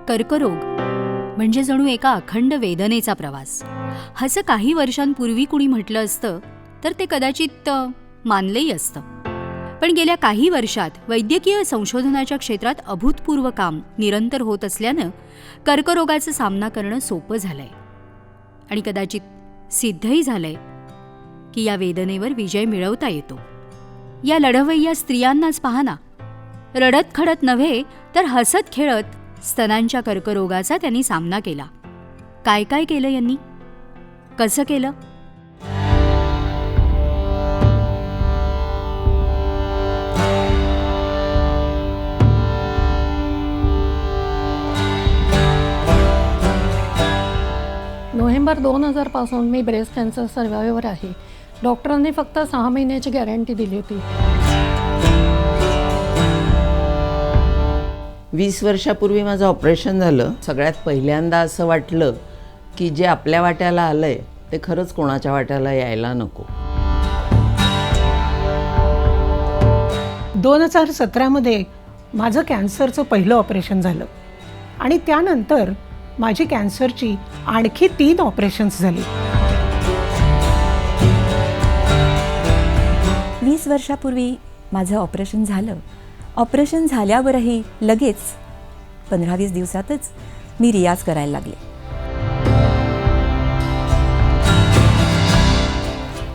कर्करोग म्हणजे जणू एका अखंड वेदनेचा प्रवास. असं काही वर्षांपूर्वी कुणी म्हटलं असतं तर ते कदाचित मानलेही असतं. पण गेल्या काही वर्षात वैद्यकीय संशोधनाच्या क्षेत्रात अभूतपूर्व काम निरंतर होत असल्यानं कर्करोगाचा सामना करणं सोपं झालंय आणि कदाचित सिद्धही झालंय की या वेदनेवर विजय मिळवता येतो. या लढवय्या स्त्रियांनाच पहा ना, रडत खडत नव्हे तर हसत खेळत स्तनांच्या कर्करोगाचा त्यांनी सामना केला. काय काय केलं यांनी, कसं केलं? नोव्हेंबर 2000 पासून मी ब्रेस्ट कॅन्सर सर्व्हायव्हर आहे. डॉक्टरांनी फक्त 6 महिन्याची गॅरंटी दिली होती. 20 वर्षापूर्वी माझं ऑपरेशन झालं. सगळ्यात पहिल्यांदा असं वाटलं की जे आपल्या वाट्याला आलंय ते खरंच कोणाच्या वाट्याला यायला नको. 2017मध्ये माझं कॅन्सरचं पहिलं ऑपरेशन झालं आणि त्यानंतर माझी कॅन्सरची आणखी 3 ऑपरेशन्स झाली. 20 वर्षापूर्वी माझं ऑपरेशन झालं. ऑपरेशन झाल्यावरही लगेच 15-20 दिवसातच मी रियाज करायला लागले.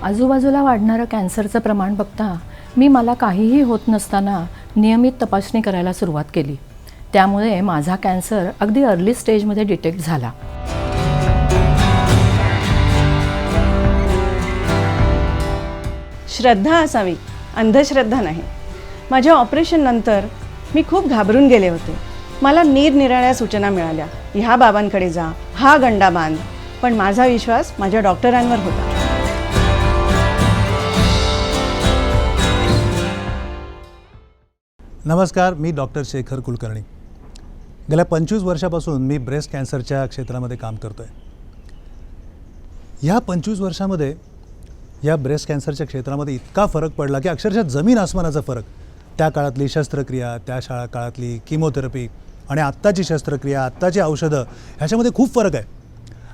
आजूबाजूला वाढणारं कॅन्सरचं प्रमाण बघता मला काहीही होत नसताना नियमित तपासणी करायला सुरुवात केली. त्यामुळे माझा कॅन्सर अगदी अर्ली स्टेजमध्ये डिटेक्ट झाला. श्रद्धा असावी, अंधश्रद्धा नाही. माझ्या ऑपरेशननंतर मी खूप घाबरून गेले होते. मला निरनिराळ्या सूचना मिळाल्या, ह्या बाबांकडे जा, हा गंडा बांध. पण माझा विश्वास माझ्या डॉक्टरांवर होता. नमस्कार, मी डॉक्टर शेखर कुलकर्णी. गेल्या 25 वर्षापासून मी ब्रेस्ट कॅन्सरच्या क्षेत्रामध्ये काम करतो आहे. ह्या 25 वर्षामध्ये या ब्रेस्ट कॅन्सरच्या क्षेत्रामध्ये इतका फरक पडला की अक्षरशः जमीन आसमानाचा फरक. त्या काळातली शस्त्रक्रिया, त्या काळातली किमोथेरपी आणि आत्ताची शस्त्रक्रिया, आत्ताची औषधं, ह्याच्यामध्ये खूप फरक आहे.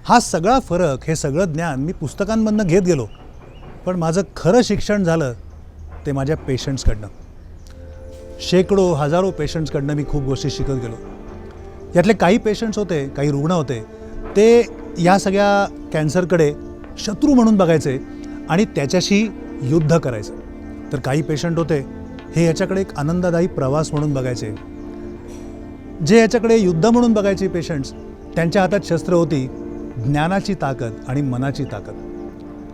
हा सगळा फरक, हे सगळं ज्ञान मी पुस्तकांमधनं घेत गेलो. पण माझं खरं शिक्षण झालं ते माझ्या पेशंट्सकडनं. शेकडो हजारो पेशंट्सकडनं मी खूप गोष्टी शिकत गेलो. यातले काही पेशंट्स होते, काही रुग्ण होते, ते या सगळ्या कॅन्सरकडे शत्रू म्हणून बघायचे आणि त्याच्याशी युद्ध करायचं. तर काही पेशंट होते हे याच्याकडे एक आनंददायी प्रवास म्हणून बघायचे. जे याच्याकडे युद्ध म्हणून बघायचे पेशंट्स, त्यांच्या हातात शस्त्र होती ज्ञानाची ताकद आणि मनाची ताकद.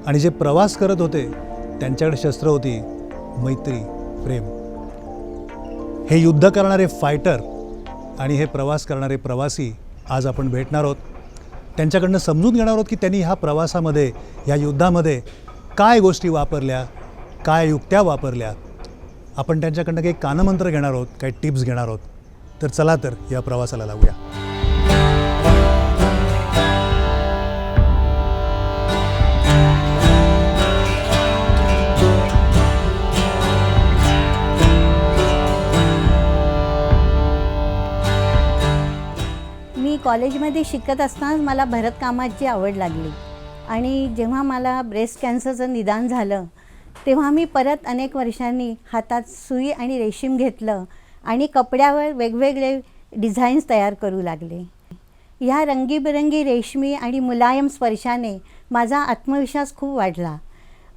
आणि जे प्रवास करत होते त्यांच्याकडे शस्त्र होती मैत्री, प्रेम. हे युद्ध करणारे फायटर आणि हे प्रवास करणारे प्रवासी आज आपण भेटणार आहोत. त्यांच्याकडनं समजून घेणार आहोत की त्यांनी ह्या प्रवासामध्ये, ह्या युद्धामध्ये काय गोष्टी वापरल्या, काय युक्त्या वापरल्या. आपण त्यांच्याकडनं काही कानमंत्र घेणार आहोत, काही टिप्स घेणार आहोत. तर चला तर या प्रवासाला लागूया. मी कॉलेजमध्ये शिकत असतानाच मला भरतकामाची आवड लागली आणि जेव्हा मला ब्रेस्ट कॅन्सरचं निदान झालं तेव्हा मी परत अनेक वर्षांनी हातात सुई आणि रेशीम घेतलं आणि कपड्यावर वेगवेगळे डिझाईन्स तयार करू लागले. ह्या रंगीबेरंगी रेशमी आणि मुलायम स्पर्शाने माझा आत्मविश्वास खूप वाढला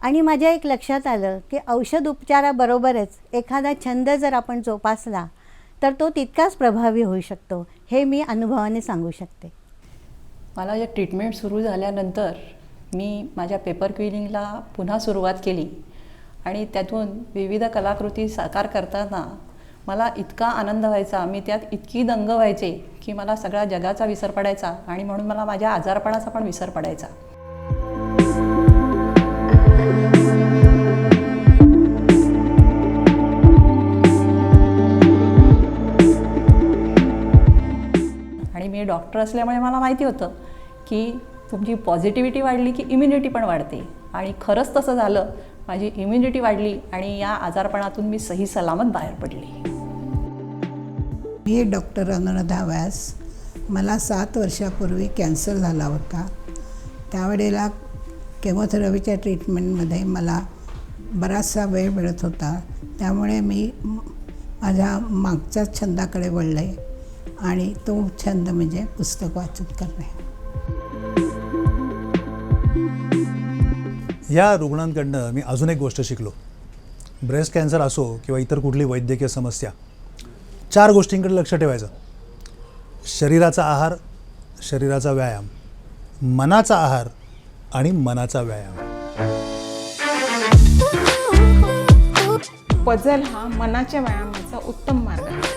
आणि माझ्या एक लक्षात आलं की औषध उपचाराबरोबरच एखादा छंद जर आपण जोपासला तर तो तितकाच प्रभावी होऊ शकतो. हे मी अनुभवाने सांगू शकते. मला या ट्रीटमेंट सुरू झाल्यानंतर मी माझ्या पेपर क्विलिंगला पुन्हा सुरुवात केली आणि त्यातून विविध कलाकृती साकार करताना मला इतका आनंद व्हायचा, मी त्यात इतकी दंग व्हायचे की मला सगळ्या जगाचा विसर पडायचा आणि म्हणून मला माझ्या आजारपणाचा पण विसर पडायचा. आणि मी डॉक्टर असल्यामुळे मला माहिती होतं की तुमची पॉझिटिव्हिटी वाढली की इम्युनिटी पण वाढते, आणि खरंच तसं झालं. माझी इम्युनिटी वाढली आणि या आजारपणातून मी सही सलामत बाहेर पडली. मी डॉक्टर अनुराधा व्यास. मला 7 वर्षापूर्वी कॅन्सर झाला होता. त्यावेळेला केमोथेरपीच्या ट्रीटमेंटमध्ये मला बराचसा वेळ मिळत होता. त्यामुळे मी माझ्या मागच्या छंदाकडे वळले आणि तो छंद म्हणजे पुस्तक वाचन करणे. या रुग्णांकडनं मी अजून एक गोष्ट शिकलो. ब्रेस्ट कॅन्सर असो किंवा इतर कुठली वैद्यकीय समस्या, 4 गोष्टींकडे लक्ष ठेवायचं. शरीराचा आहार, शरीराचा व्यायाम, मनाचा आहार आणि मनाचा व्यायाम. पझल हा मनाच्या व्यायामाचा उत्तम मार्ग आहे.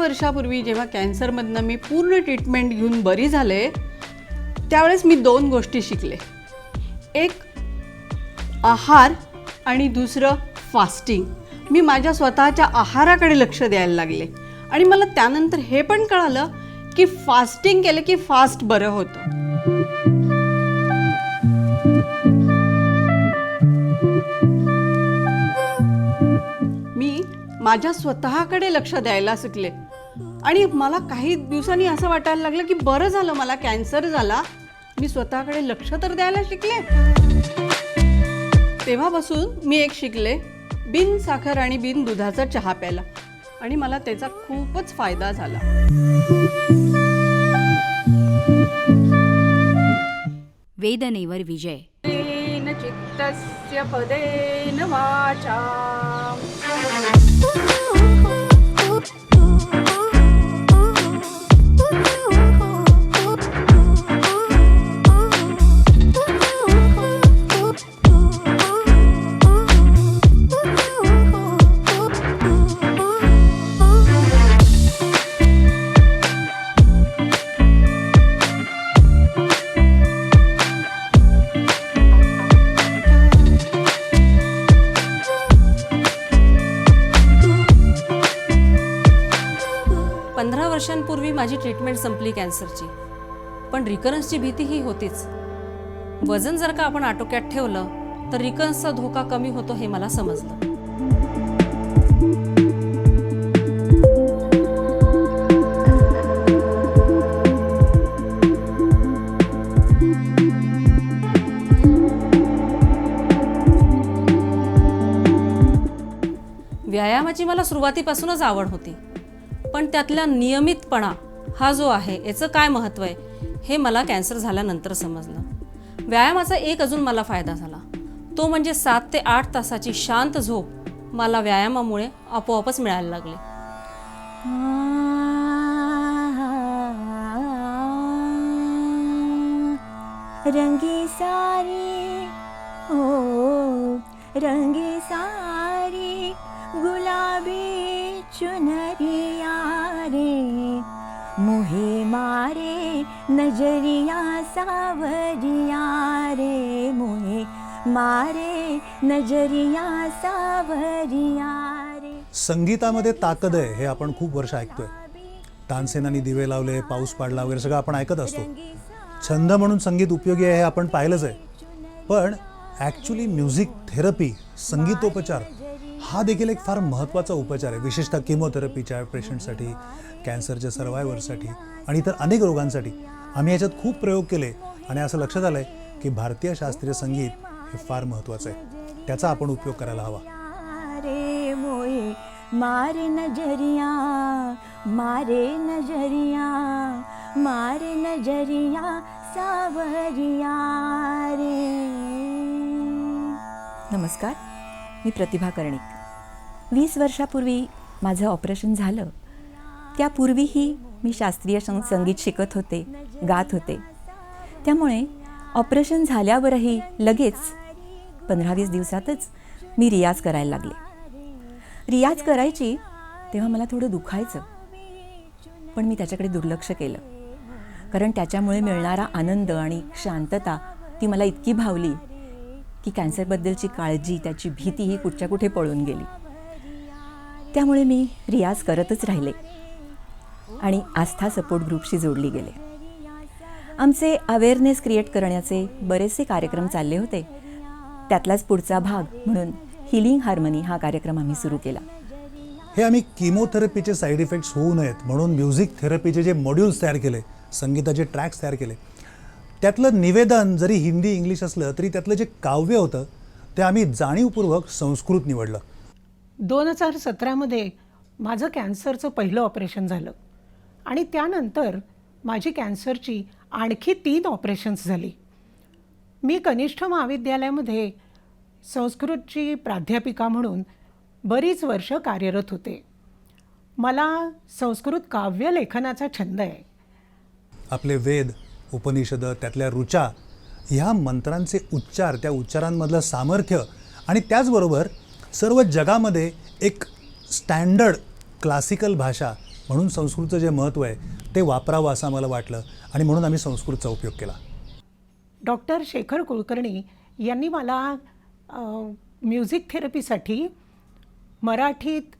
वर्षापूर्वी जेव्हा कॅन्सरमधनं मी पूर्ण ट्रीटमेंट घेऊन बरी झाले, त्यावेळेस मी 2 गोष्टी शिकले. एक आहार आणि दुसरं फास्टिंग. मी माझ्या स्वतःच्या आहाराकडे लक्ष द्यायला लागले आणि मला त्यानंतर हे पण कळालं की फास्टिंग केलं की फास्ट बरं होतं. मी माझ्या स्वतःकडे लक्ष द्यायला शिकले आणि मला काही दिवसांनी असं वाटायला लागलं की बरं झालं मला कॅन्सर झाला, मी स्वतःकडे लक्ष तर द्यायला शिकले. तेव्हापासून मी एक शिकले, बिन साखर आणि बिन दुधाचा चहा प्यायला, आणि मला त्याचा खूपच फायदा झाला. वेदनेवर विजय. चित्तस्य पदेन वाचा. वर्षांपूर्वी माझी ट्रीटमेंट संपली कॅन्सरची, पण रिकरन्सची भीती ही होतीच. वजन जर का आपण आटोक्यात ठेवलं तर रिकरन्सचा धोका कमी होतो हे मला समजलं. व्यायामाची मला सुरुवातीपासूनच आवड होती, पण त्यातला नियमितपणा हा जो आहे याचं काय महत्त्व आहे हे मला कॅन्सर झाल्यानंतर समजलं. व्यायामाचा एक अजून मला फायदा झाला, तो म्हणजे 7 ते 8 तासाची शांत झोप मला व्यायामामुळे आपोआपच मिळायला लागली. रंगी सारी हो रंगी सारी गुलाबी चुनरिया रे, मुहे मारे नजरिया सावरिया रे, मुहे मारे नजरिया सावरिया रे. संगीतामध्ये ताकद आहे हे आपण खूप वर्ष ऐकतोय. तानसेनांनी दिवे लावले, पाऊस पाडला वगैरे सगळं आपण ऐकत असतो. छंद म्हणून संगीत उपयोगी आहे हे आपण पाहिलंच आहे, पण ॲक्च्युली म्युझिक थेरपी, संगीतोपचार हा देखील एक फार महत्त्वाचा उपचार आहे, विशेषतः किमोथेरपीच्या पेशंटसाठी, कॅन्सरच्या सर्वायव्हरसाठी आणि इतर अनेक रोगांसाठी. आम्ही याच्यात खूप प्रयोग केले आणि असं लक्षात आलं आहे की भारतीय शास्त्रीय संगीत हे फार महत्त्वाचं आहे, त्याचा आपण उपयोग करायला हवा. मारे नजरिया मारे नजरिया मारे नजरिया सावरिया रे. नमस्कार, मी प्रतिभा कर्णिक. 20 वर्षापूर्वी माझं ऑपरेशन झालं त्यापूर्वीही मी शास्त्रीय संगीत शिकत होते, गात होते. त्यामुळे ऑपरेशन झाल्यावरही लगेच 15-20 दिवसातच मी रियाज करायला लागले. रियाज करायची तेव्हा मला थोडं दुखायचं, पण मी त्याच्याकडे दुर्लक्ष केलं, कारण त्याच्यामुळे मिळणारा आनंद आणि शांतता ती मला इतकी भावली की कॅन्सरबद्दलची काळजी, त्याची भीती ही कुठच्या कुठे पळून गेली. त्यामुळे मी रियाज करतच राहिले आणि आस्था सपोर्ट ग्रुपशी जोडली गेले. आमचे अवेअरनेस क्रिएट करण्याचे बरेचसे कार्यक्रम चालले होते. त्यातलाच पुढचा भाग म्हणून हिलिंग हार्मनी हा कार्यक्रम आम्ही सुरू केला. हे आम्ही किमोथेरपीचे साईड इफेक्ट्स होऊ नयेत म्हणून म्युझिक थेरपीचे जे मॉड्यूल्स तयार केले, संगीताचे ट्रॅक्स तयार केले, त्यातलं निवेदन जरी हिंदी इंग्लिश असलं तरी त्यातलं जे काव्य होतं ते आम्ही जाणीवपूर्वक संस्कृत निवडलं. 2017मध्ये माझं कॅन्सरचं पहिलं ऑपरेशन झालं आणि त्यानंतर माझी कॅन्सरची आणखी 3 ऑपरेशन्स झाली. मी कनिष्ठ महाविद्यालयामध्ये संस्कृतची प्राध्यापिका म्हणून बरीच वर्ष कार्यरत होते. मला संस्कृत काव्य लेखनाचा छंद आहे. आपले वेद, उपनिषद, त्यातल्या ऋचा, ह्या मंत्रांचे उच्चार, त्या उच्चारांमधलं सामर्थ्य आणि त्याचबरोबर सर्व जगामध्ये एक स्टँडर्ड क्लासिकल भाषा म्हणून संस्कृतचं जे महत्त्व आहे ते वापरावं असं आम्हाला वाटलं आणि म्हणून आम्ही संस्कृतचा उपयोग केला. डॉक्टर शेखर कुलकर्णी यांनी मला म्युझिक थेरपीसाठी मराठीत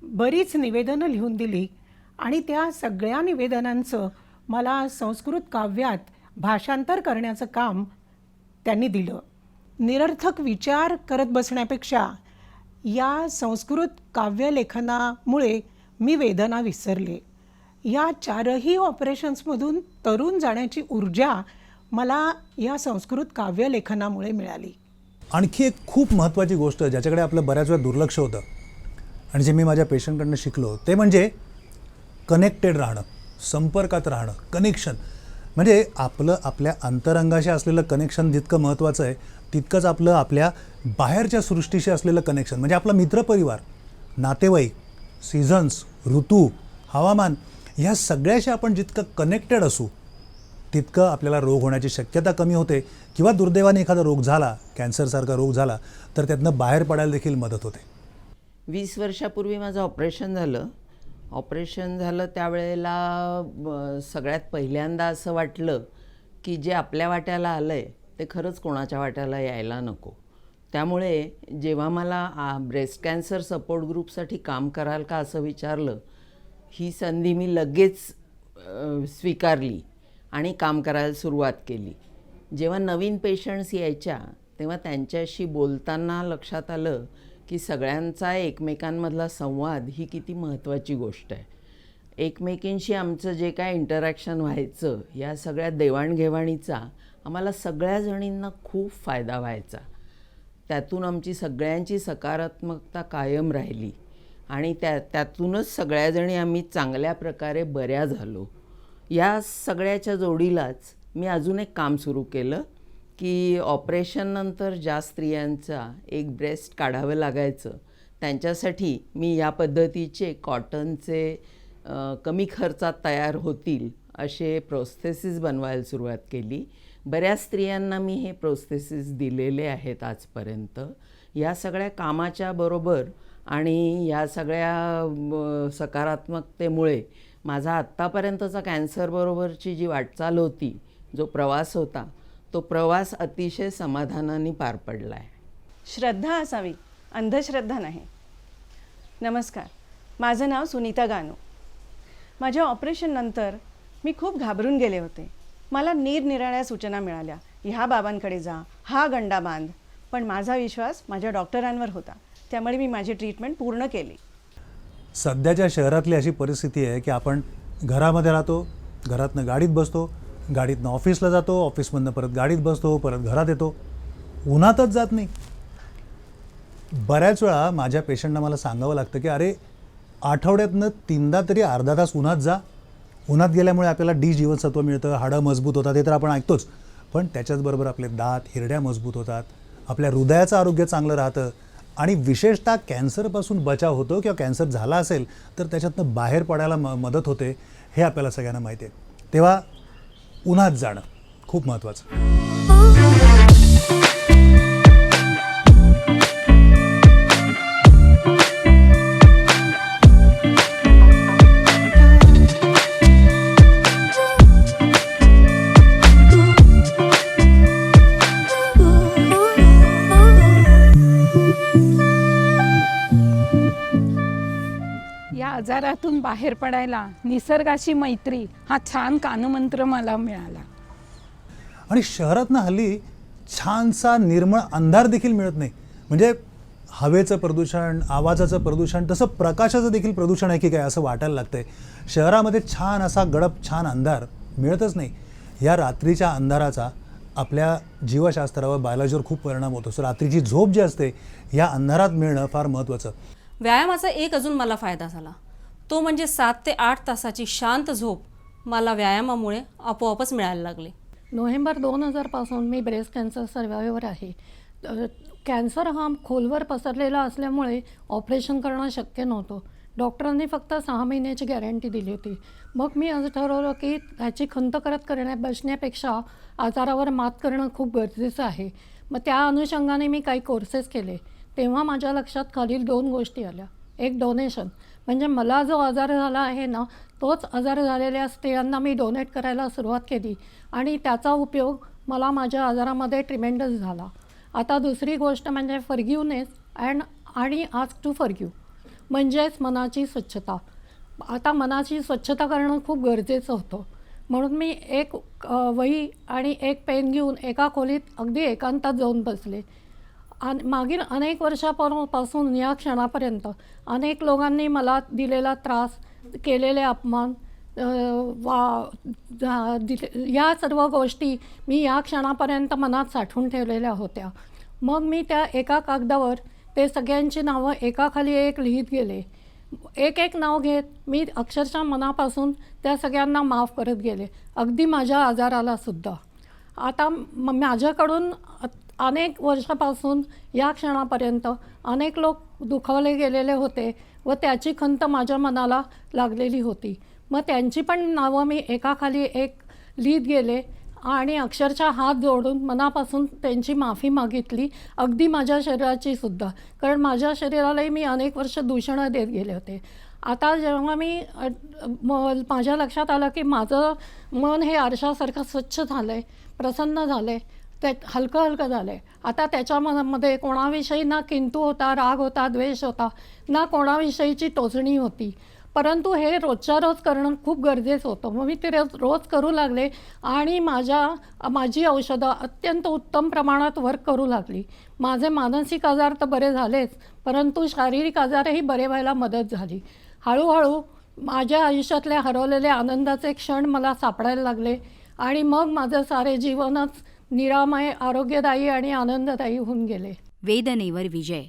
बरीच निवेदनं लिहून दिली आणि त्या सगळ्या निवेदनांचं मला संस्कृत काव्यात भाषांतर करण्याचं काम त्यांनी दिलं. निरर्थक विचार करत बसण्यापेक्षा या संस्कृत काव्यलेखनामुळे मी वेदना विसरले. या 4ही ऑपरेशन्समधून तरुण जाण्याची ऊर्जा मला या संस्कृत काव्यलेखनामुळे मिळाली. आणखी एक खूप महत्त्वाची गोष्ट ज्याच्याकडे आपलं बऱ्याच वेळा दुर्लक्ष होतं आणि जे मी माझ्या पेशंटकडनं शिकलो ते म्हणजे कनेक्टेड राहणं, संपर्कात राहणं, कनेक्शन. म्हणजे आपलं आपल्या अंतरंगाशी असलेलं कनेक्शन जितकं महत्त्वाचं आहे तितकंच आपलं आपल्या बाहेरच्या सृष्टीशी असलेलं कनेक्शन, म्हणजे आपला मित्रपरिवार, नातेवाईक, सीझन्स, ऋतू, हवामान, ह्या सगळ्याशी आपण जितकं कनेक्टेड असू तितकं आपल्याला रोग होण्याची शक्यता कमी होते किंवा दुर्दैवाने एखादा रोग झाला, कॅन्सरसारखा रोग झाला तर त्यातनं बाहेर पडायला देखील मदत होते. 20 वर्षापूर्वी माझं ऑपरेशन झालं त्यावेळेला सगळ्यात पहिल्यांदा असं वाटलं की जे आपल्या वाट्याला आलं आहे ते खरंच कोणाच्या वाट्याला यायला नको. त्यामुळे जेव्हा मला ब्रेस्ट कॅन्सर सपोर्ट ग्रुपसाठी काम कराल का असं विचारलं, ही संधी मी लगेच स्वीकारली आणि काम करायला सुरुवात केली. जेव्हा नवीन पेशंट्स यायच्या तेव्हा त्यांच्याशी बोलताना लक्षात आलं की सगळ्यांचा एकमेकांमधला संवाद ही किती महत्त्वाची गोष्ट आहे. एकमेकींशी आमचं जे काय इंटरॅक्शन व्हायचं या सगळ्या देवाणघेवाणीचा आम्हाला सगळ्या जणींना खूप फायदा व्हायचा. त्यातून आमची सगळ्यांची सकारात्मकता कायम राहिली आणि त्यातूनच सगळ्याजणी आम्ही चांगल्या प्रकारे बऱ्या झालो. या सगळ्याच्या जोडीलाच मी अजून एक काम सुरू केलं की ऑपरेशननंतर ज्या स्त्रियांचा एक ब्रेस्ट काढावं लागायचं त्यांच्यासाठी मी या पद्धतीचे कॉटनचे कमी खर्चात तयार होतील असे प्रोस्थेसिस बनवायला सुरुवात केली. बऱ्याच स्त्रियांना मी हे प्रोस्थेसिस दिलेले आहेत आजपर्यंत. या सगळ्या कामाच्या बरोबर आणि या सगळ्या सकारात्मकतेमुळे माझा आत्तापर्यंतचा कॅन्सरबरोबरची जी वाटचाल होती, जो प्रवास होता, तो प्रवास अतिशय समाधानाने पार पडला आहे. श्रद्धा असावी, अंधश्रद्धा नाही. नमस्कार, माझं नाव सुनीता गानू. माझ्या ऑपरेशननंतर मी खूप घाबरून गेले होते. मला निरनिराळ्या सूचना मिळाल्या, ह्या बाबांकडे जा, हा गंडा बांध. पण माझा विश्वास माझ्या डॉक्टरांवर होता, त्यामुळे मी माझी ट्रीटमेंट पूर्ण केली. सध्याच्या शहरातली अशी परिस्थिती आहे की आपण घरामध्ये राहतो, घरातनं गाडीत बसतो, गाडीतनं ऑफिसला जातो, ऑफिसमधनं परत गाडीत बसतो, परत घरात येतो, उन्हातच जात नाही. बऱ्याच वेळा माझ्या पेशंटना मला सांगावं लागतं की अरे आठवड्यातनं 3दा तरी अर्धा तास उन्हात जा. उन्हात गेल्यामुळे आपल्याला डी जीवनसत्व मिळतं, हाडं मजबूत होतात, हे तर आपण ऐकतोच. पण त्याच्याचबरोबर आपले दात, हिरड्या मजबूत होतात, आपल्या हृदयाचं आरोग्य चांगलं राहतं, आणि विशेषतः कॅन्सरपासून बचाव होतो किंवा कॅन्सर झाला असेल तर त्याच्यातनं बाहेर पडायला मदत होते हे आपल्याला सगळ्यांना माहिती आहे. तेव्हा उन्हात जाणं खूप महत्त्वाचं. या आजारातून बाहेर पडायला निसर्गाची मैत्री हा छान कानमंत्र मला मिळाला. आणि शहरातनं हल्ली छानसा निर्मळ अंधार देखील मिळत नाही. म्हणजे हवेचं प्रदूषण, आवाजाचं प्रदूषण, तसं प्रकाशाचं देखील प्रदूषण आहे की काय असं वाटायला लागतंय. शहरामध्ये छान असा गडप छान अंधार मिळतच नाही. या रात्रीच्या अंधाराचा आपल्या जीवशास्त्रावर, बायोलॉजीवर खूप परिणाम होतो. सो रात्रीची झोप जी असते या अंधारात मिळणं फार महत्त्वाचं. व्यायामाचा एक अजून मला फायदा झाला, तो म्हणजे 7 ते 8 तासाची शांत झोप मला व्यायामामुळे आपोआपच मिळायला लागली. नोव्हेंबर 2000 मी ब्रेस्ट कॅन्सर सर्वायवर आहे. कॅन्सर हा खोलवर पसरलेला असल्यामुळे ऑपरेशन करणं शक्य नव्हतं. डॉक्टरांनी फक्त 6 महिन्याची गॅरंटी दिली होती. मग मी असं ठरवलं की ह्याची खंत करत बसण्यापेक्षा आजारावर मात करणं खूप गरजेचं आहे. मग त्या अनुषंगाने मी काही कोर्सेस केले. तेव्हा माझ्या लक्षात खालील 2 गोष्टी आल्या. एक डोनेशन, म्हणजे मला जो आजार झाला आहे ना तोच आजार झालेल्या स्त्रियांना मी डोनेट करायला सुरुवात केली आणि त्याचा उपयोग मला माझ्या आजारामध्ये ट्रिमेंडस झाला. आता दुसरी गोष्ट म्हणजे फॉरगिव्हनेस आणि आस्क टू फॉरगिव्ह, म्हणजेच मनाची स्वच्छता. आता मनाची स्वच्छता करणं खूप गरजेचं होतं. म्हणून मी एक वही आणि एक पेन घेऊन एका खोलीत अगदी एकांतात जाऊन बसले. मागील अनेक वर्षापासून या क्षणापर्यंत अनेक लोकांनी मला दिलेला त्रास, केलेले अपमान, या सर्व गोष्टी मी या क्षणापर्यंत मनात साठवून ठेवलेल्या होत्या. मग मी त्या एका कागदावर ते सगळ्यांची नावं एकाखाली एक लिहित गेले. एक एक नाव घेत मी अक्षरशः मनापासून त्या सगळ्यांना माफ करत गेले, अगदी माझ्या आजाराला सुद्धा. आता माझ्याकडून अनेक वर्षापासून या क्षणापर्यंत अनेक लोक दुखावले गेलेले होते व त्याची खंत माझ्या मनाला लागलेली होती. मग त्यांची पण नावं मी एकाखाली एक लिहित गेले आणि अक्षरशः हात जोडून मनापासून त्यांची माफी मागितली, अगदी माझ्या शरीराची सुद्धा. कारण माझ्या शरीरालाही मी अनेक वर्ष दूषणं देत गेले होते. आता जेव्हा माझ्या लक्षात आलं की माझं मन हे आरशासारखं स्वच्छ झालं आहे, प्रसन्न झालं आहे, ते हलकं हलकं झालं आहे. आता त्याच्या मनामध्ये कोणाविषयी ना किंतु होता, राग होता, द्वेष होता, ना कोणाविषयीची टोचणी होती. परंतु हे रोजच्या रोज करणं खूप गरजेचं होतं. मग मी ते रोज करू लागले आणि माझी औषधं अत्यंत उत्तम प्रमाणात वर्क करू लागली. माझे मानसिक आजार तर बरे झालेच, परंतु शारीरिक आजारही बरे व्हायला मदत झाली. हळूहळू माझ्या आयुष्यातले हरवलेले आनंदाचे क्षण मला सापडायला लागले आणि मग माझं सारे जीवनच निरामय, आरोग्यदायी आणि आनंददायी होऊन गेले. वेदनेवर विजय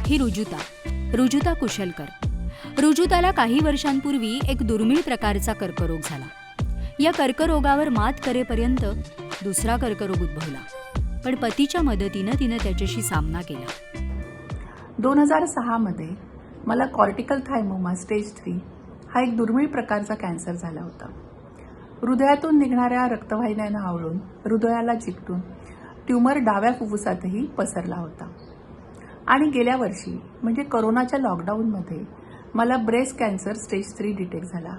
ही रुजुता कुशलकर. रुजुताला काही वर्षांपूर्वी एक दुर्मिळ प्रकारचा कर्करोग झाला. या कर्करोगावर मात करेपर्यंत दुसरा कर्करोग उद्भवला, पण पतीच्या मदतीनं तिनं त्याच्याशी सामना केला. 2006 मला कॉर्टिकल थायमोमा स्टेज 3 हा एक दुर्मिळ प्रकारचा कॅन्सर झाला होता. हृदयातून निघणाऱ्या रक्तवाहिन्यांना आवळून हृदयाला चिकटून ट्यूमर डाव्या फुफ्फुसातही पसरला होता. आणि गेल्या वर्षी म्हणजे कोरोनाच्या लॉकडाऊनमध्ये मला ब्रेस्ट कॅन्सर स्टेज 3 डिटेक्ट झाला.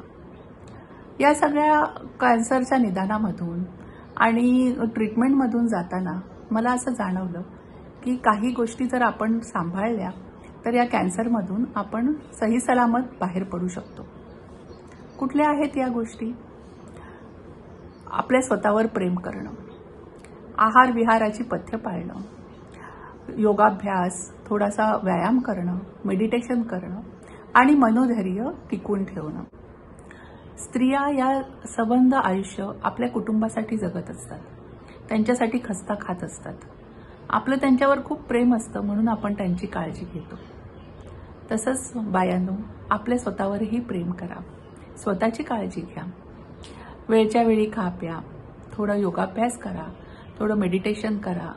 या सगळ्या कॅन्सरच्या निदानामधून आणि ट्रीटमेंटमधून जाताना मला असं जाणवलं की काही गोष्टी जर आपण सांभाळल्या तर या कॅन्सरमधून आपण सही सलामत बाहेर पडू शकतो. कुठल्या आहेत या गोष्टी? आपल्या स्वतःवर प्रेम करणं, आहार विहाराची पथ्य पाळणं, योगाभ्यास, थोडासा व्यायाम करणं, मेडिटेशन करणं आणि मनोधैर्य टिकून ठेवणं. स्त्रिया या सबंध आयुष्य आपल्या कुटुंबासाठी जगत असतात, त्यांच्यासाठी खस्ता खात असतात. आपलं त्यांच्यावर खूप प्रेम असतं म्हणून आपण त्यांची काळजी घेतो. तसंच बायांनो, आपल्या स्वतःवरही प्रेम करा, स्वतःची काळजी घ्या, वेळच्या वेळी खा प्या, थोडा योगाभ्यास करा, थोडं मेडिटेशन करा,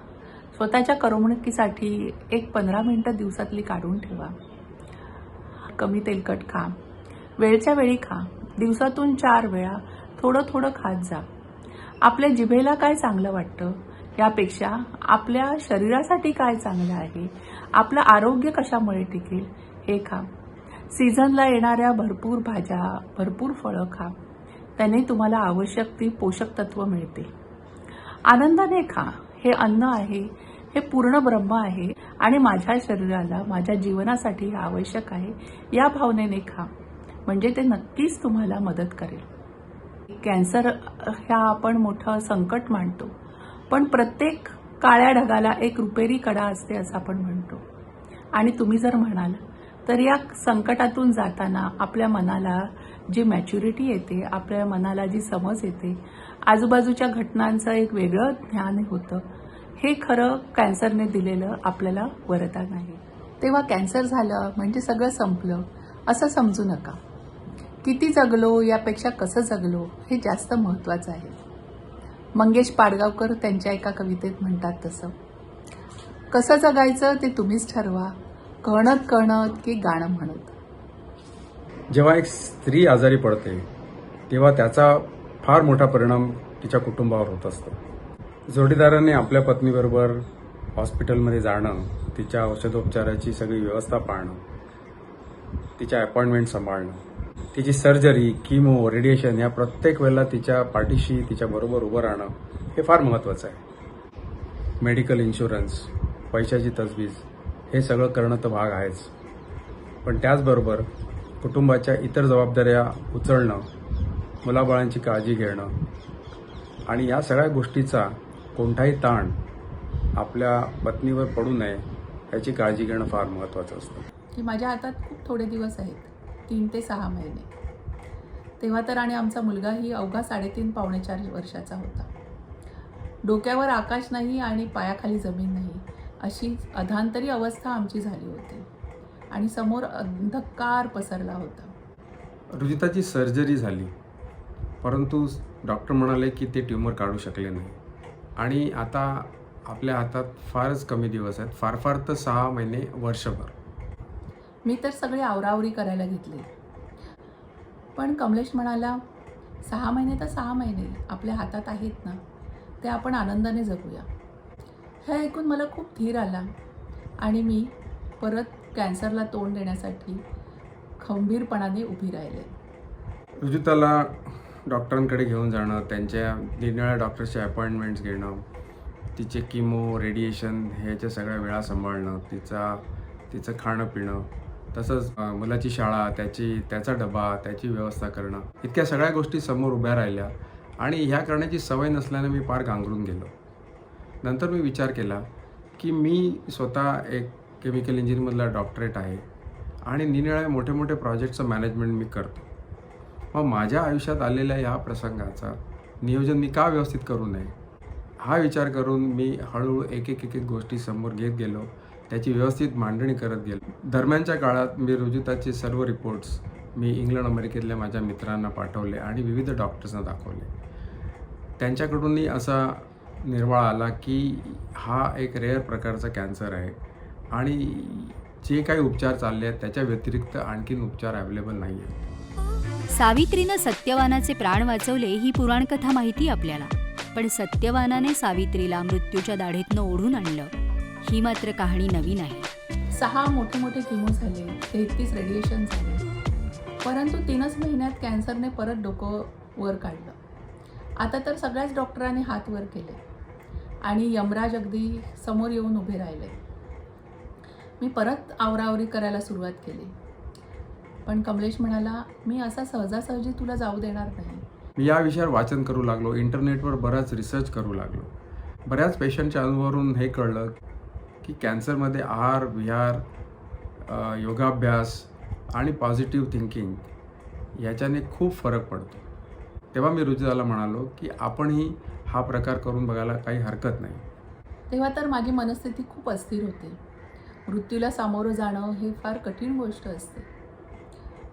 स्वतःच्या करमणुकीसाठी एक 15 मिनिटं दिवसातली काढून ठेवा. कमी तेलकट खा, वेळच्या वेळी खा, दिवसातून 4 वेळा थोडं थोडं खात जा. आपल्या जिभेला काय चांगलं वाटतं यापेक्षा आपल्या शरीरासाठी काय चांगलं आहे, आपलं आरोग्य कशामुळे टिकेल हे खा. सीझनला येणाऱ्या भरपूर भाज्या, भरपूर फळं खा. त्याने तुम्हाला आवश्यक ती पोषक तत्व मिळतील. आनंदाने खा. हे अन्न आहे, हे पूर्ण ब्रह्म आहे आणि माझ्या शरीराला, माझ्या जीवनासाठी हे आवश्यक आहे या भावनेने खा. म्हणजे ते नक्कीच तुम्हाला मदत करेल. कॅन्सर ह्या आपण मोठं संकट मानतो, पण प्रत्येक काळ्या ढगाला एक रुपेरी कडा असते असं आपण म्हणतो. आणि तुम्ही जर म्हणाल तर या संकटातून जाताना आपल्या मनाला जी मॅच्युरिटी येते, आपल्या मनाला जी समज येते, आजूबाजूच्या घटनांचं एक वेगळं ज्ञान होतं, हे खरं कॅन्सरने दिलेलं आपल्याला वरदान आहे. तेव्हा कॅन्सर झालं म्हणजे सगळं संपलं असं समजू नका. किती जगलो यापेक्षा कसं जगलो हे जास्त महत्त्वाचं आहे. मंगेश पाडगावकर त्यांच्या एका कवितेत म्हणतात तसं, कसं जगायचं ते तुम्हीच ठरवा, कळत कळत की गाणं म्हणत. जेव्हा एक स्त्री आजारी पडते तेव्हा त्याचा फार मोठा परिणाम तिच्या कुटुंबावर होत असतो. जोडीदाराने आपल्या पत्नीबरोबर हॉस्पिटलमध्ये जाणं, तिच्या औषधोपचाराची सगळी व्यवस्था पाहणं, तिच्या अपॉइंटमेंट सांभाळणं, तिची सर्जरी, किमो, रेडिएशन या प्रत्येक वेळेला तिच्या पाठीशी तिच्याबरोबर उभं राहणं हे फार महत्त्वाचं आहे. मेडिकल इन्शुरन्स, पैशाची तजवीज हे सगळं करणं तर भाग आहेच, पण त्याचबरोबर कुटुंबाच्या इतर जबाबदाऱ्या उचलणं, मुलाबाळांची काळजी घेणं आणि या सगळ्या गोष्टीचा कोणताही ताण आपल्या पत्नीवर पडू नये याची काळजी घेणं फार महत्त्वाचं असतं. की माझ्या हातात खूप थोडे दिवस आहेत, 3 ते 6 महिने. तेव्हा तर आणि आमचा मुलगाही अवघा 3.5 पावणे 4 वर्षाचा होता. डोक्यावर आकाश नाही आणि पायाखाली जमीन नाही अशी अधांतरी अवस्था आमची झाली होती आणि समोर अंधकार पसरला होता. रुजिताची सर्जरी झाली, परंतु डॉक्टर म्हणाले की ते ट्यूमर काढू शकले नाही आणि आता आपल्या हातात फारच कमी दिवस आहेत, फार फार तर 6 महिने, वर्षभर. मी तर सगळी आवरावरी करायला घेतली, पण कमलेश म्हणाला 6 महिने तर 6 महिने आपल्या हातात आहेत ना, ते आपण आनंदाने जगूया. हे ऐकून मला खूप धीर आला आणि मी परत कॅन्सरला तोंड देण्यासाठी खंबीरपणाने उभी राहिले. रुजिताला डॉक्टरांकडे घेऊन जाणं, त्यांच्या निरनिराळ्या डॉक्टरचे अपॉइंटमेंट्स घेणं, तिचे किमो, रेडिएशन ह्याच्या सगळ्या वेळा सांभाळणं, तिचं खाणं पिणं, तसंच मुलाची शाळा, त्याचा डबा, त्याची व्यवस्था करणं, इतक्या सगळ्या गोष्टी समोर उभ्या राहिल्या आणि ह्या करण्याची सवय नसल्यानं मी फार गांगरून गेलो. नंतर मी विचार केला की मी स्वतः एक केमिकल इंजिनिअरिंगमधला डॉक्टरेट आहे आणि निरनिराळ्या मोठे मोठे प्रोजेक्टचं मॅनेजमेंट मी करतो. मग माझ्या आयुष्यात आलेल्या ह्या प्रसंगाचा नियोजन मी का व्यवस्थित करू नये हा विचार करून मी हळूहळू एक एक गोष्टी समोर घेत गेलो, त्याची व्यवस्थित मांडणी करत गेलो. दरम्यानच्या काळात मी रुजिताचे सर्व रिपोर्ट्स मी इंग्लंड अमेरिकेतल्या माझ्या मित्रांना पाठवले आणि विविध डॉक्टर्सना दाखवले. त्यांच्याकडूनही असा निर्वाळा आला की हा एक रेअर प्रकारचा कॅन्सर आहे आणि जे काही उपचार चालले आहेत त्याच्या व्यतिरिक्त आणखीन उपचार अवेलेबल नाही आहेत. सावित्रीनं सत्यवानाचे प्राण वाचवले ही पुराणकथा माहिती आपल्याला, पण सत्यवानाने सावित्रीला मृत्यूच्या दाढेतनं ओढून आणलं ही मात्र कहाणी नवीन आहे. 6 मोठे मोठे किमो झाले, 33 रेडिएशन झाले, परंतु 3च महिन्यात कॅन्सरने परत डोकं वर काढलं. आता तर सगळ्याच डॉक्टरांनी हात वर केले आणि यमराज अगदी समोर येऊन उभे राहिले. मी परत आवरावरी करायला सुरुवात केली, पण कमलेश म्हणाला मी असा सहजासहजी तुला जाऊ देणार नाही. मी या विषयावर वाचन करू लागलो, इंटरनेटवर बराच रिसर्च करू लागलो. बऱ्याच पेशंटच्या अनुभवावरून हे कळलं की कॅन्सरमध्ये आहार, विहार, योगाभ्यास आणि पॉझिटिव्ह थिंकिंग याच्याने खूप फरक पडतो. तेव्हा मी रुजिताला म्हणालो की आपणही हा प्रकार करून बघायला काही हरकत नाही. तेव्हा तर माझी मनस्थिती खूप अस्थिर होती. मृत्यूला सामोरं जाणं हे फार कठीण गोष्ट असते.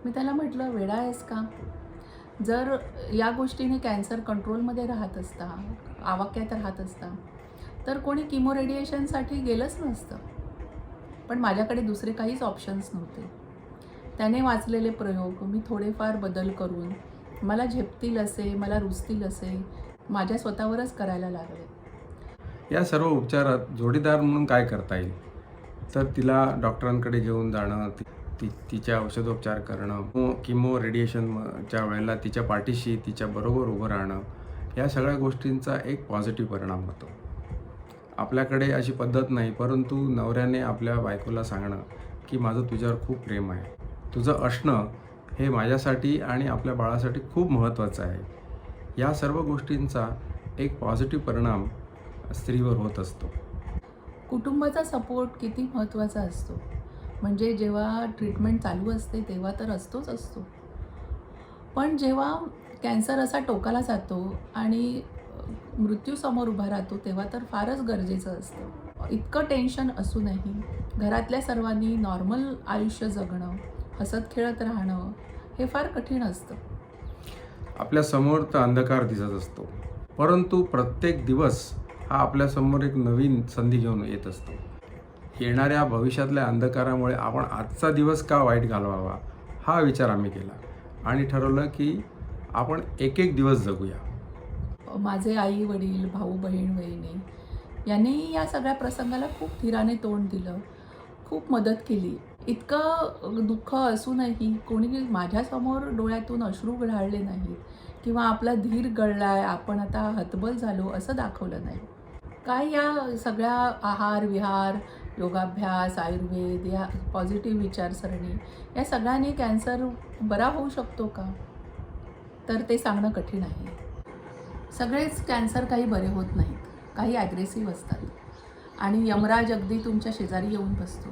मी त्याला म्हटलं वेडा आहेस का? जर या गोष्टीने कॅन्सर कंट्रोलमध्ये राहत असता, आवाक्यात राहत असता, तर कोणी किमो रेडिएशनसाठी गेलंच नसतं. पण माझ्याकडे दुसरे काहीच ऑप्शन्स नव्हते. त्याने वाचलेले प्रयोग मी थोडेफार बदल करून मला झेपतील असे, मला रुचतील असे माझ्या स्वतःवरच करायला लागले. या सर्व उपचारात जोडीदार म्हणून काय करता येईल? तर तिला डॉक्टरांकडे घेऊन जाणं, तिच्या औषधोपचार करणं, किमो रेडिएशनच्या वेळेला तिच्या पाठीशी तिच्याबरोबर उभं राहणं, या सगळ्या गोष्टींचा एक पॉझिटिव्ह परिणाम होतो. आपल्याकडे अशी पद्धत नाही, परंतु नवऱ्याने आपल्या बायकोला सांगणं की माझं तुझ्यावर खूप प्रेम आहे, तुझं असणं हे माझ्यासाठी आणि आपल्या बाळासाठी खूप महत्त्वाचं आहे. या सर्व गोष्टींचा एक पॉझिटिव्ह परिणाम स्त्रीवर होत असतो. कुटुंबाचा सपोर्ट किती महत्त्वाचा असतो. म्हणजे जेव्हा ट्रीटमेंट चालू असते तेव्हा तर असतो. पण जेव्हा कॅन्सर असा टोकाला जातो आणि मृत्यूसमोर उभा राहतो तेव्हा तर फारच गरजेचं असतं. इतकं टेन्शन असूनही घरातल्या सर्वांनी नॉर्मल आयुष्य जगणं, हसत खेळत राहणं हे फार कठीण असतं. आपल्यासमोर तर अंधकार दिसत असतो, परंतु प्रत्येक दिवस हा आपल्यासमोर एक नवीन संधी घेऊन येत असतो. येणाऱ्या भविष्यातल्या अंधकारामुळे आपण आजचा दिवस का वाईट घालवावा हा विचार आम्ही केला आणि ठरवलं की आपण एक एक दिवस जगूया. माझे आई वडील, भाऊ बहीण, वहिनी यांनी या सगळ्या प्रसंगाला खूप धीराने तोंड दिलं, खूप मदत केली. इतकं दुःख असूनही कोणी माझ्यासमोर डोळ्यातून अश्रू गळाळले नाहीत किंवा आपला धीर गळलाय, आपण आता हतबल झालो असं दाखवलं नाही. काय या सगळ्या आहार विहार, योगाभ्यास, आयुर्वेद, या पॉझिटिव्ह विचारसरणी या सगळ्यांनी कॅन्सर बरा होऊ शकतो का? तर ते सांगणं कठीण आहे. सगळेच कॅन्सर काही बरे होत नाहीत, काही ॲग्रेसिव्ह असतात आणि यमराज अगदी तुमच्या शेजारी येऊन बसतो.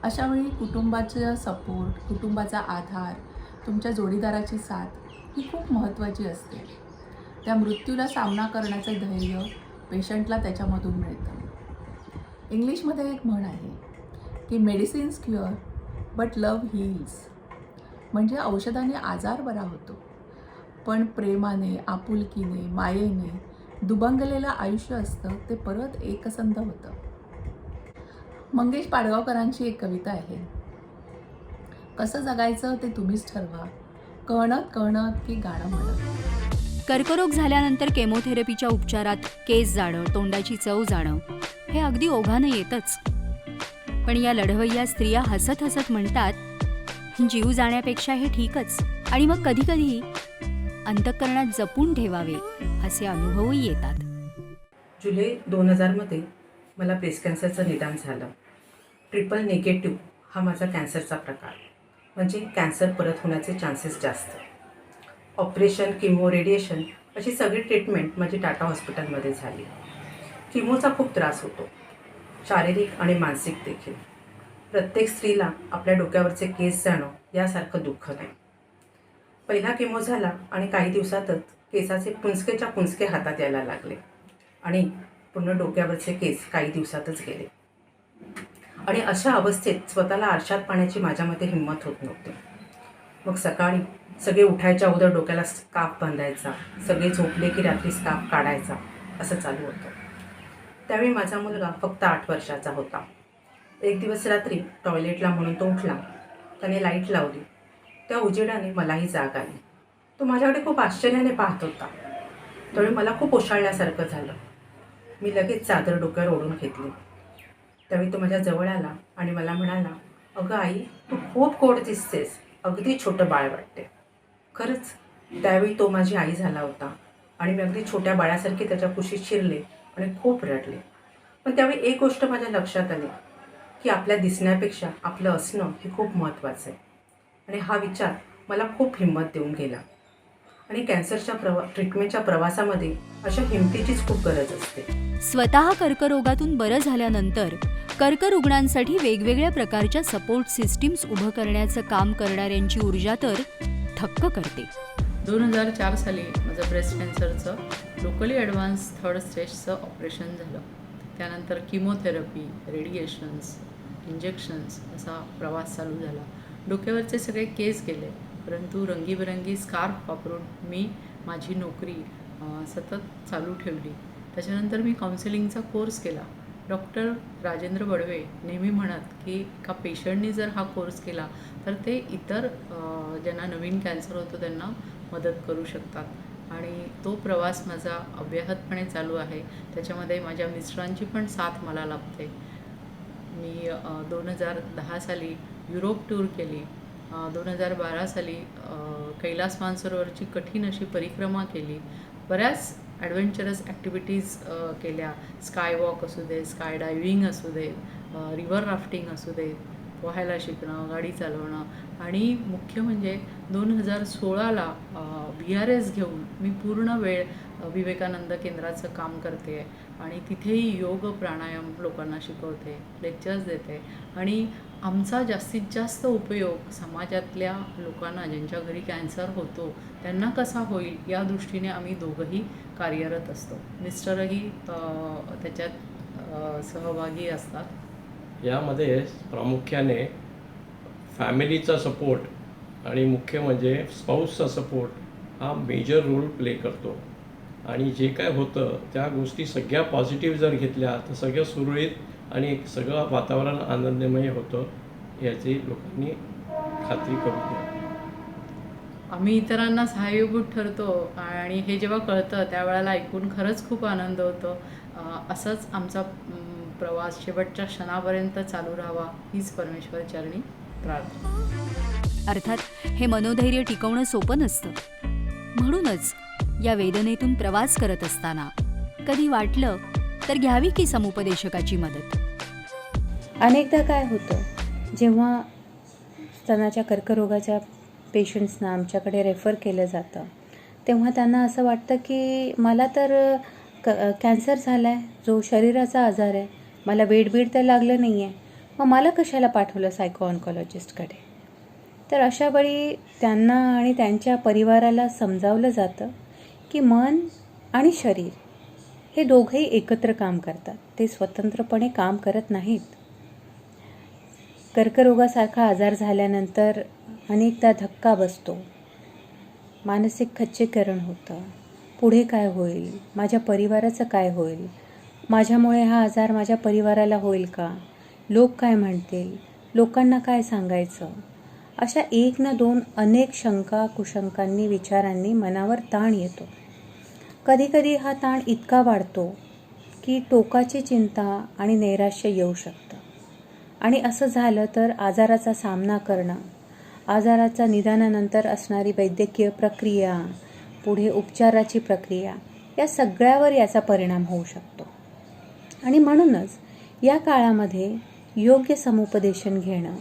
अशावेळी कुटुंबाचा सपोर्ट, कुटुंबाचा आधार, तुमच्या जोडीदाराची साथ ही खूप महत्त्वाची असते. त्या मृत्यूला सामना करण्याचं धैर्य पेशंटला त्याच्यामधून मिळतं. इंग्लिशमध्ये एक म्हण आहे की medicines cure but love heels. म्हणजे औषधाने आजार बरा होतो, पण प्रेमाने, आपुलकीने, मायेने दुबंगलेलं आयुष्य असतं ते परत एकसंध होतं. मंगेश पाडगावकरांची एक कविता आहे, कसं जगायचं ते तुम्हीच ठरवा, कळणत की गाणं म्हणत. कर्करोग झाल्यानंतर केमोथेरपीच्या उपचारात केस जाणं, तोंडाची चव जाणं हे अगदी ओघानं येतच. पण या लढवय्या स्त्रिया हसत हसत म्हणतात, जीव जाण्यापेक्षा हे ठीकच. आणि मग कधीकधी अंतःकरणात जपून ठेवावे असे अनुभवही येतात. जुलै 2000मध्ये मला ब्रेस्ट कॅन्सरचं निदान झालं. ट्रिपल निगेटिव्ह हा माझा कॅन्सरचा प्रकार, म्हणजे कॅन्सर परत होण्याचे चान्सेस जास्त. ऑपरेशन, किमो, रेडिएशन अशी सगळी ट्रीटमेंट माझी टाटा हॉस्पिटलमध्ये झाली. किमोचा खूप त्रास होतो, शारीरिक आणि मानसिक देखील. प्रत्येक स्त्रीला आपल्या डोक्यावरचे केस जाणं यासारखं दुःख नाही. पहिला किमो झाला आणि काही दिवसातच केसाचे पुंजकेच्या पुंजके हातात यायला लागले आणि पूर्ण डोक्यावरचे केस काही दिवसातच गेले. आणि अशा अवस्थेत स्वतःला आरशात पाहण्याची माझ्यामध्ये हिंमत होत नव्हती. मग सकाळी सगळे उठायच्या अगोदर डोक्याला स्कार्फ बांधायचा, सगळे झोपले की रात्री स्कार्फ काढायचा, असं चालू होतं. त्यावेळी माझा मुलगा फक्त 8 वर्षाचा होता. एक दिवस रात्री टॉयलेटला म्हणून तो उठला. त्याने लाईट लावली. त्या उजेडाने मलाही जाग आली. तो माझ्याकडे खूप आश्चर्याने पाहत होता. त्यावेळी मला खूप ओशाळल्यासारखं झालं. मी लगेच चादर डोक्यावर ओढून घेतली. त्यावेळी तो माझ्या जवळ आला आणि मला म्हणाला, अगं आई, तू खूप गोड दिसतेस, अगदी छोटं बाळ वाटते. खरंच त्यावेळी तो माझी आई झाला होता आणि मी अगदी छोट्या बाळासारखी त्याच्या कुशीत शिरले आणि खूप रडले. पण त्यावेळी एक गोष्ट माझ्या लक्षात आली की आपल्या दिसण्यापेक्षा आपलं असणं हे खूप महत्त्वाचं आहे. आणि हा विचार मला खूप हिंमत देऊन गेला. आणि कॅन्सरच्या ट्रीटमेंटच्या प्रवासामध्ये अशा हिमतीचीच खूप गरज असते. स्वतः कर्करोगातून बरं झाल्यानंतर कर्करुग्णांसाठी वेगवेगळ्या प्रकारच्या सपोर्ट सिस्टीम्स उभं करण्याचं काम करणाऱ्यांची ऊर्जा तर थक्क करते. 2004 साली माझं ब्रेस्ट कॅन्सरचं लोकली ॲडव्हान्स 3rd स्टेजचं ऑपरेशन झालं. त्यानंतर किमोथेरपी, रेडिएशन्स, इंजेक्शन्स असा प्रवास चालू झाला. डोक्यावरचे सगळे केस गेले, परंतु रंगीबेरंगी स्कार्फ वापरून मी माझी नोकरी सतत चालू ठेवली. त्याच्यानंतर मी काउन्सिलिंगचा कोर्स केला. डॉक्टर राजेंद्र बडवे नेहमी म्हणत की एका पेशंटनी जर हा कोर्स केला तर ते इतर ज्यांना नवीन कॅन्सर होतो त्यांना मदत करू शकतात आणि तो प्रवास माझा अव्याहतपणे चालू आहे. त्याच्यामध्ये माझ्या मिस्टरांची पण साथ मला लाभते. मी 2010 साली युरोप टूर केली. 2012 साली कैलास मानसरोवरची कठीण अशी परिक्रमा केली. बऱ्याच ॲडव्हेंचरस ॲक्टिव्हिटीज केल्या. स्काय वॉक असू दे, स्काय डायव्हिंग असू दे, रिव्हर राफ्टिंग असू दे, पोहायला शिकणं, गाडी चालवणं आणि मुख्य म्हणजे 2016ला VRS घेऊन मी पूर्ण वेळ विवेकानंद केंद्राचं काम करते आणि तिथेही योग प्राणायाम लोकांना शिकवते, लेक्चर्स देते आणि आमचा जास्तीत जास्त उपयोग समाजातल्या लोकांना ज्यांच्या घरी कॅन्सर होतो त्यांना कसा होईल या दृष्टीने आम्ही दोघंही कार्यरत असतो. मिस्टरही त्याच्यात सहभागी असतात. यामध्ये प्रामुख्याने फॅमिलीचा सपोर्ट आणि मुख्य म्हणजे स्पाऊसचा सपोर्ट हा मेजर रोल प्ले करतो आणि जे काय होतं त्या गोष्टी सगळ्या पॉझिटिव्ह जर घेतल्या तर सगळं सुरळीत आणि सगळं वातावरण आनंदमय होतं याची लोकांनी खात्री करून द्या. आम्ही इतरांना सहाय्यभूत ठरतो आणि हे जेव्हा कळतं त्यावेळेला ऐकून खरंच खूप आनंद होतो. असंच आमचा प्रवास शेवटच्या क्षणापर्यंत चालू राहावा हीच परमेश्वर चरणी प्रार्थना. अर्थात हे मनोधैर्य टिकवणं सोपं नसतं. म्हणूनच या वेदनेतून प्रवास करत असताना कधी वाटलं तर घ्यावी की समुपदेशकाची मदत. अनेकदा काय होतं, जेव्हा स्तनाच्या कर्करोगाच्या पेशंट्सना आमच्याकडे रेफर केलं जातं तेव्हा त्यांना असं वाटतं की मला तर कॅन्सर झाला आहे, जो शरीराचा आजार आहे, मला वेड तर लागलं नाही आहे, मग मला कशाला पाठवलं सायको ऑन्कॉलॉजिस्टकडे. तर अशा वेळी त्यांना आणि त्यांच्या परिवाराला समजावलं जातं की मन आणि शरीर हे दोघंही एकत्र काम करतात, ते स्वतंत्रपणे काम करत नाहीत. कर्करोगासारखा आजार झाल्यानंतर अनेकदा धक्का बसतो, मानसिक खच्चीकरण होतं. पुढे काय होईल, माझ्या परिवाराचं काय होईल, माझ्यामुळे हा आजार माझ्या परिवाराला होईल का, लोक काय म्हणतील, लोकांना काय सांगायचं, अशा एक ना दोन अनेक शंका कुशंकांनी विचारांनी मनावर ताण येतो. कधीकधी हा ताण इतका वाढतो की टोकाची चिंता आणि नैराश्य येऊ शकतं आणि असं झालं तर आजाराचा सामना करणं, आजाराच्या निदानानंतर असणारी वैद्यकीय प्रक्रिया, पुढे उपचाराची प्रक्रिया, या सगळ्यावर याचा परिणाम होऊ शकतो. आणि म्हणूनच या काळामध्ये योग्य समुपदेशन घेणं,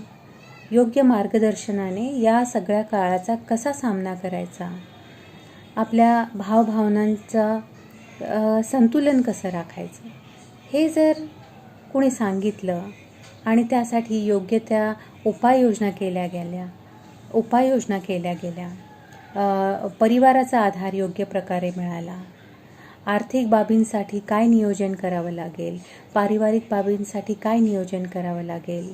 योग्य मार्गदर्शनाने या सगळ्या काळाचा कसा सामना करायचा, आपल्या भावभावनांचं संतुलन कसं राखायचं, हे जर कोणी सांगितलं आणि त्यासाठी योग्य त्या उपाययोजना केल्या गेल्या, परिवाराचा आधार योग्य प्रकारे मिळाला, आर्थिक बाबींसाठी काय नियोजन करावं लागेल, पारिवारिक बाबींसाठी काय नियोजन करावं लागेल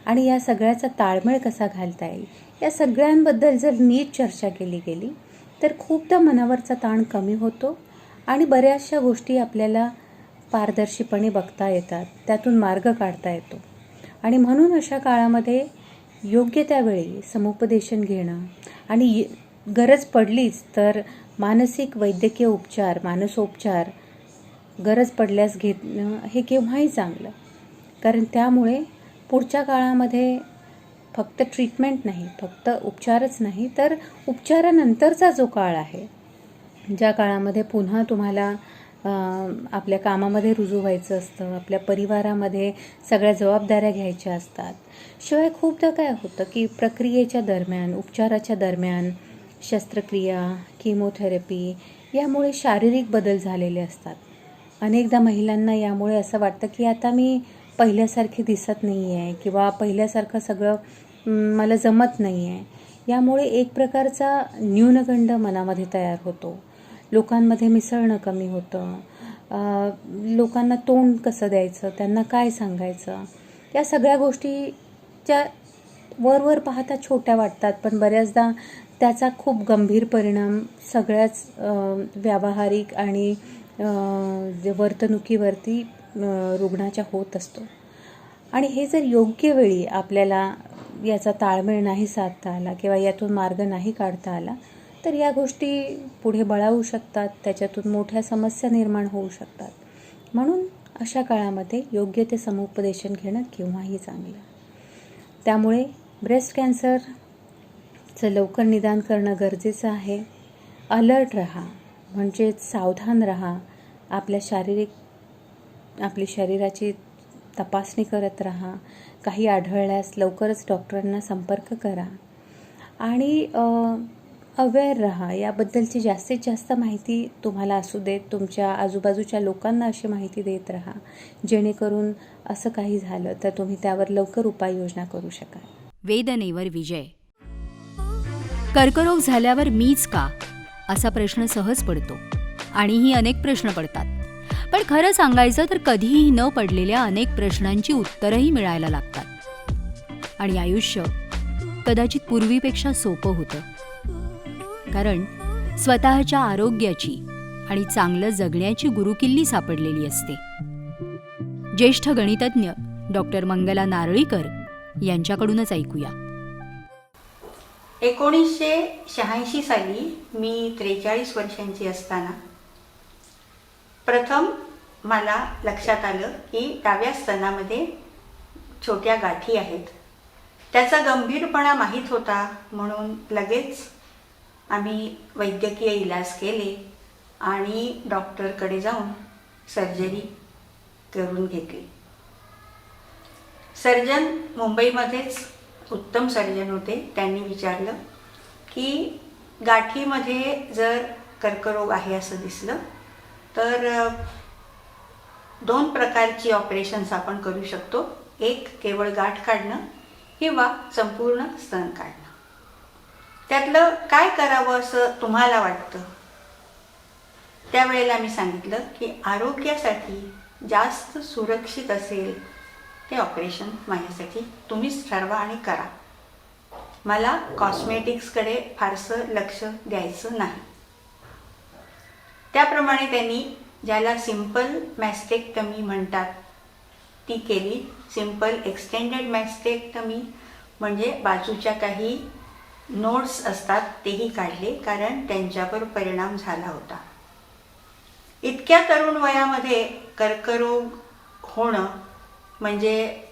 आणि या सगळ्याचा ताळमेळ कसा घालता येईल, या सगळ्यांबद्दल जर नीट चर्चा केली गेली तर खूपदा मनावरचा ताण कमी होतो आणि बऱ्याचशा गोष्टी आपल्याला पारदर्शीपणे बघता येतात, त्यातून मार्ग काढता येतो. आणि म्हणून अशा काळामध्ये योग्य त्यावेळी समुपदेशन घेणं आणि गरज पडलीच तर मानसिक वैद्यकीय उपचार, मानसोपचार गरज पडल्यास घेणं हे केव्हाही चांगलं. कारण त्यामुळे पुढच्या काळामध्ये फक्त ट्रीटमेंट नाही, फक्त उपचारच नाही, तर उपचारानंतरचा जो काळ आहे, ज्या काळामध्ये पुन्हा तुम्हाला आपल्या कामामध्ये रुजू व्हायचं असतं, आपल्या परिवारामध्ये सगळ्या जबाबदाऱ्या घ्यायच्या असतात. शिवाय खूपदा काय होतं की प्रक्रियेच्या दरम्यान, उपचाराच्या दरम्यान शस्त्रक्रिया, किमोथेरपी यामुळे शारीरिक बदल झालेले असतात. अनेकदा महिलांना यामुळे असं वाटतं की आता मी पहिल्यासारखी दिसत नाही आहे किंवा पहिल्यासारखं सगळं मला जमत नाही आहे. यामुळे एक प्रकारचा न्यूनगंड मनामध्ये तयार होतो, लोकांमध्ये मिसळणं कमी होतं, लोकांना तोंड कसं द्यायचं, त्यांना काय सांगायचं, या सगळ्या गोष्टीच्या वरवर पाहता छोट्या वाटतात, पण बऱ्याचदा त्याचा खूप गंभीर परिणाम सगळ्याच व्यावहारिक आणि जे वर्तणुकीवरती रुग्णाच्या होत असतो. आणि हे जर योग्य वेळी आपल्याला याचा ताळमेळ नाही साधता आला किंवा यातून मार्ग नाही काढता आला तर या गोष्टी पुढे बळावू शकतात, त्याच्यातून मोठ्या समस्या निर्माण होऊ शकतात. म्हणून अशा काळामध्ये योग्य ते समुपदेशन घेणं केव्हाही चांगलं. त्यामुळे ब्रेस्ट कॅन्सरचं लवकर निदान करणं गरजेचं आहे. अलर्ट राहा, म्हणजेच सावधान राहा. आपली शरीराची तपासणी करत राहा. काही आढळल्यास लवकरच डॉक्टरांना संपर्क करा आणि अवेअर राहा. याबद्दलची जास्तीत जास्त माहिती तुम्हाला असू देत. तुमच्या आजूबाजूच्या लोकांना अशी माहिती देत राहा, जेणेकरून असं काही झालं तर तुम्ही त्यावर लवकर उपाययोजना करू शकाल. वेदनेवर विजय. कर्करोग झाल्यावर मीच का असा प्रश्न सहज पडतो आणिही अनेक प्रश्न पडतात. पण खरं सांगायचं तर कधीही न पडलेल्या अनेक प्रश्नांची उत्तरंही मिळायला लागतात आणि आयुष्य कदाचित पूर्वीपेक्षा सोपं होतं. कारण स्वतःच्या आरोग्याची आणि चांगलं जगण्याची गुरुकिल्ली सापडलेली असते. ज्येष्ठ गणितज्ञ डॉक्टर मंगला नारळीकर यांच्याकडूनच ऐकूया. 1986 साली मी 43 वर्षांची असताना प्रथम मला लक्षात आलं की डाव्या स्तनामध्ये छोट्या गाठी आहेत. त्याचा गंभीरपणा माहीत होता म्हणून लगेच आम्ही वैद्यकीय इलाज केले आणि डॉक्टरकडे जाऊन सर्जरी करून घेतली. सर्जन मुंबईमध्येच उत्तम सर्जन होते. त्यांनी विचारलं की गाठीमध्ये जर कर्करोग आहे असं दिसलं तर 2 प्रकारची ऑपरेशन्स आपण करू शकतो. एक केवळ गाठ काढणं किंवा संपूर्ण स्तन काढणं. त्यातलं काय करावं असं तुम्हाला वाटतं? त्यावेळेला मी सांगितलं की आरोग्यासाठी जास्त सुरक्षित असेल ते ऑपरेशन माझ्यासाठी तुम्हीच ठरवा आणि करा. मला कॉस्मेटिक्सकडे फारसं लक्ष द्यायचं नाही. त्याप्रमाणे त्यांनी ज्याला सिंपल मॅस्टेक्टमी म्हणतात ती केली. सिंपल एक्सटेंडेड मॅस्टेक्टमी म्हणजे बाजूच्या काही नोड्स असतात तेही काढले, कारण त्यांच्यावर परिणाम झाला होता. इतक्या तरुण वयामध्ये कर्करोग होणं म्हणजे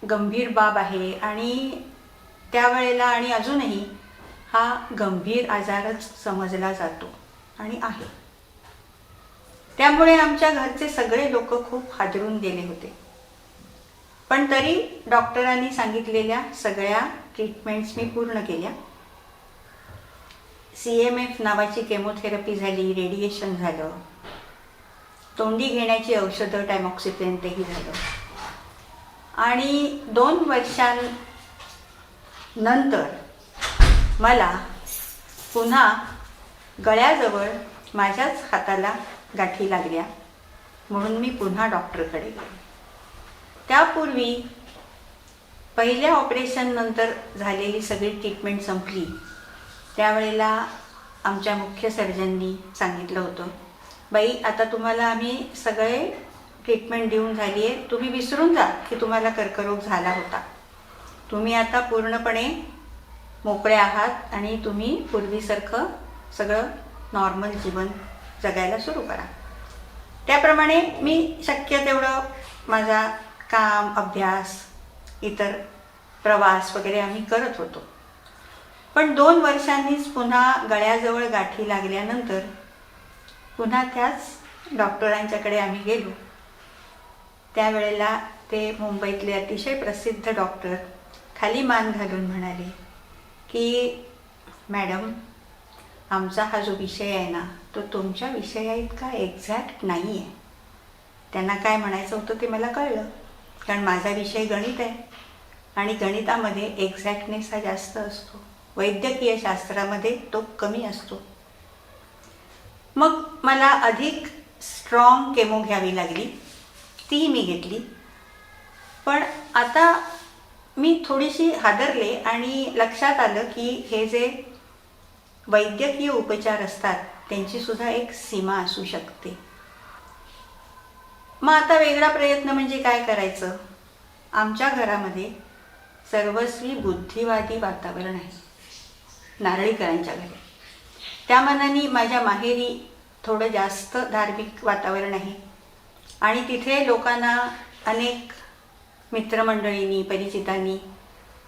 गंभीर बाब आहे आणि त्यावेळेला आणि अजूनही हा गंभीर आजारच समजला जातो आणि आहे. त्यामुळे आमच्या घरचे सगळे लोक खूप हादरून गेले होते. पण तरी डॉक्टरांनी सांगितलेल्या सगळ्या ट्रीटमेंट्स मी पूर्ण केल्या. CMF नावाची केमोथेरपी झाली, रेडिएशन झालं, तोंडी घेण्याची औषधं टॅमॉक्सिफेन तेही झालं आणि 2 वर्षांनंतर मला पुन्हा गळ्याजवळ माझ्याच हाताला गाठी लागल्या म्हणून मी पुन्हा डॉक्टरकडे गेले. त्यापूर्वी पहिल्या ऑपरेशननंतर झालेली सगळी ट्रीटमेंट संपली. त्यावेळेला आमच्या मुख्य सर्जननी सांगितलं होतं, बाई आता तुम्हाला आम्ही सगळे ट्रीटमेंट देऊन झाली आहे, तुम्ही विसरून जा की तुम्हाला कर्करोग झाला होता. तुम्ही आता पूर्णपणे मोकळे आहात आणि तुम्ही पूर्वीसारखं सगळं नॉर्मल जीवन जगायला सुरू करा. त्याप्रमाणे मी शक्य तेवढं माझा काम, अभ्यास, इतर प्रवास वगैरे आम्ही करत होतो. पण 2 वर्षांनीच पुन्हा गळ्याजवळ गाठी लागल्यानंतर पुन्हा त्याच डॉक्टरांच्याकडे आम्ही गेलो. त्यावेळेला ते मुंबईतले अतिशय प्रसिद्ध डॉक्टर खाली मान घालून म्हणाले की मॅडम, आमचा हा जो विषय आहे ना तो तुमच्या विषयाइतका एक्झॅक्ट नाही आहे. त्यांना काय म्हणायचं होतं ते मला कळलं, कारण माझा विषय गणित आहे आणि गणितामध्ये एक्झॅक्टनेस हा जास्त असतो, वैद्यकीय शास्त्रामध्ये तो कमी असतो. मग मला अधिक स्ट्रॉंग केमो घ्यावी लागली. ती मी घेतली. पण आता मी थोडीशी हादरले आणि लक्षात आलं की हे जे वैद्यकीय उपचार असतात त्यांची सुद्धा एक सीमा असू शकते. मग आता वेगळा प्रयत्न म्हणजे काय करायचं? आमच्या घरामध्ये सर्वस्वी बुद्धिवादी वातावरण आहे, नारळीकरांच्या घरी. त्या मानाने माझ्या माहेरी थोडं जास्त धार्मिक वातावरण आहे आणि तिथे लोकांना अनेक मित्रमंडळींनी, परिचितांनी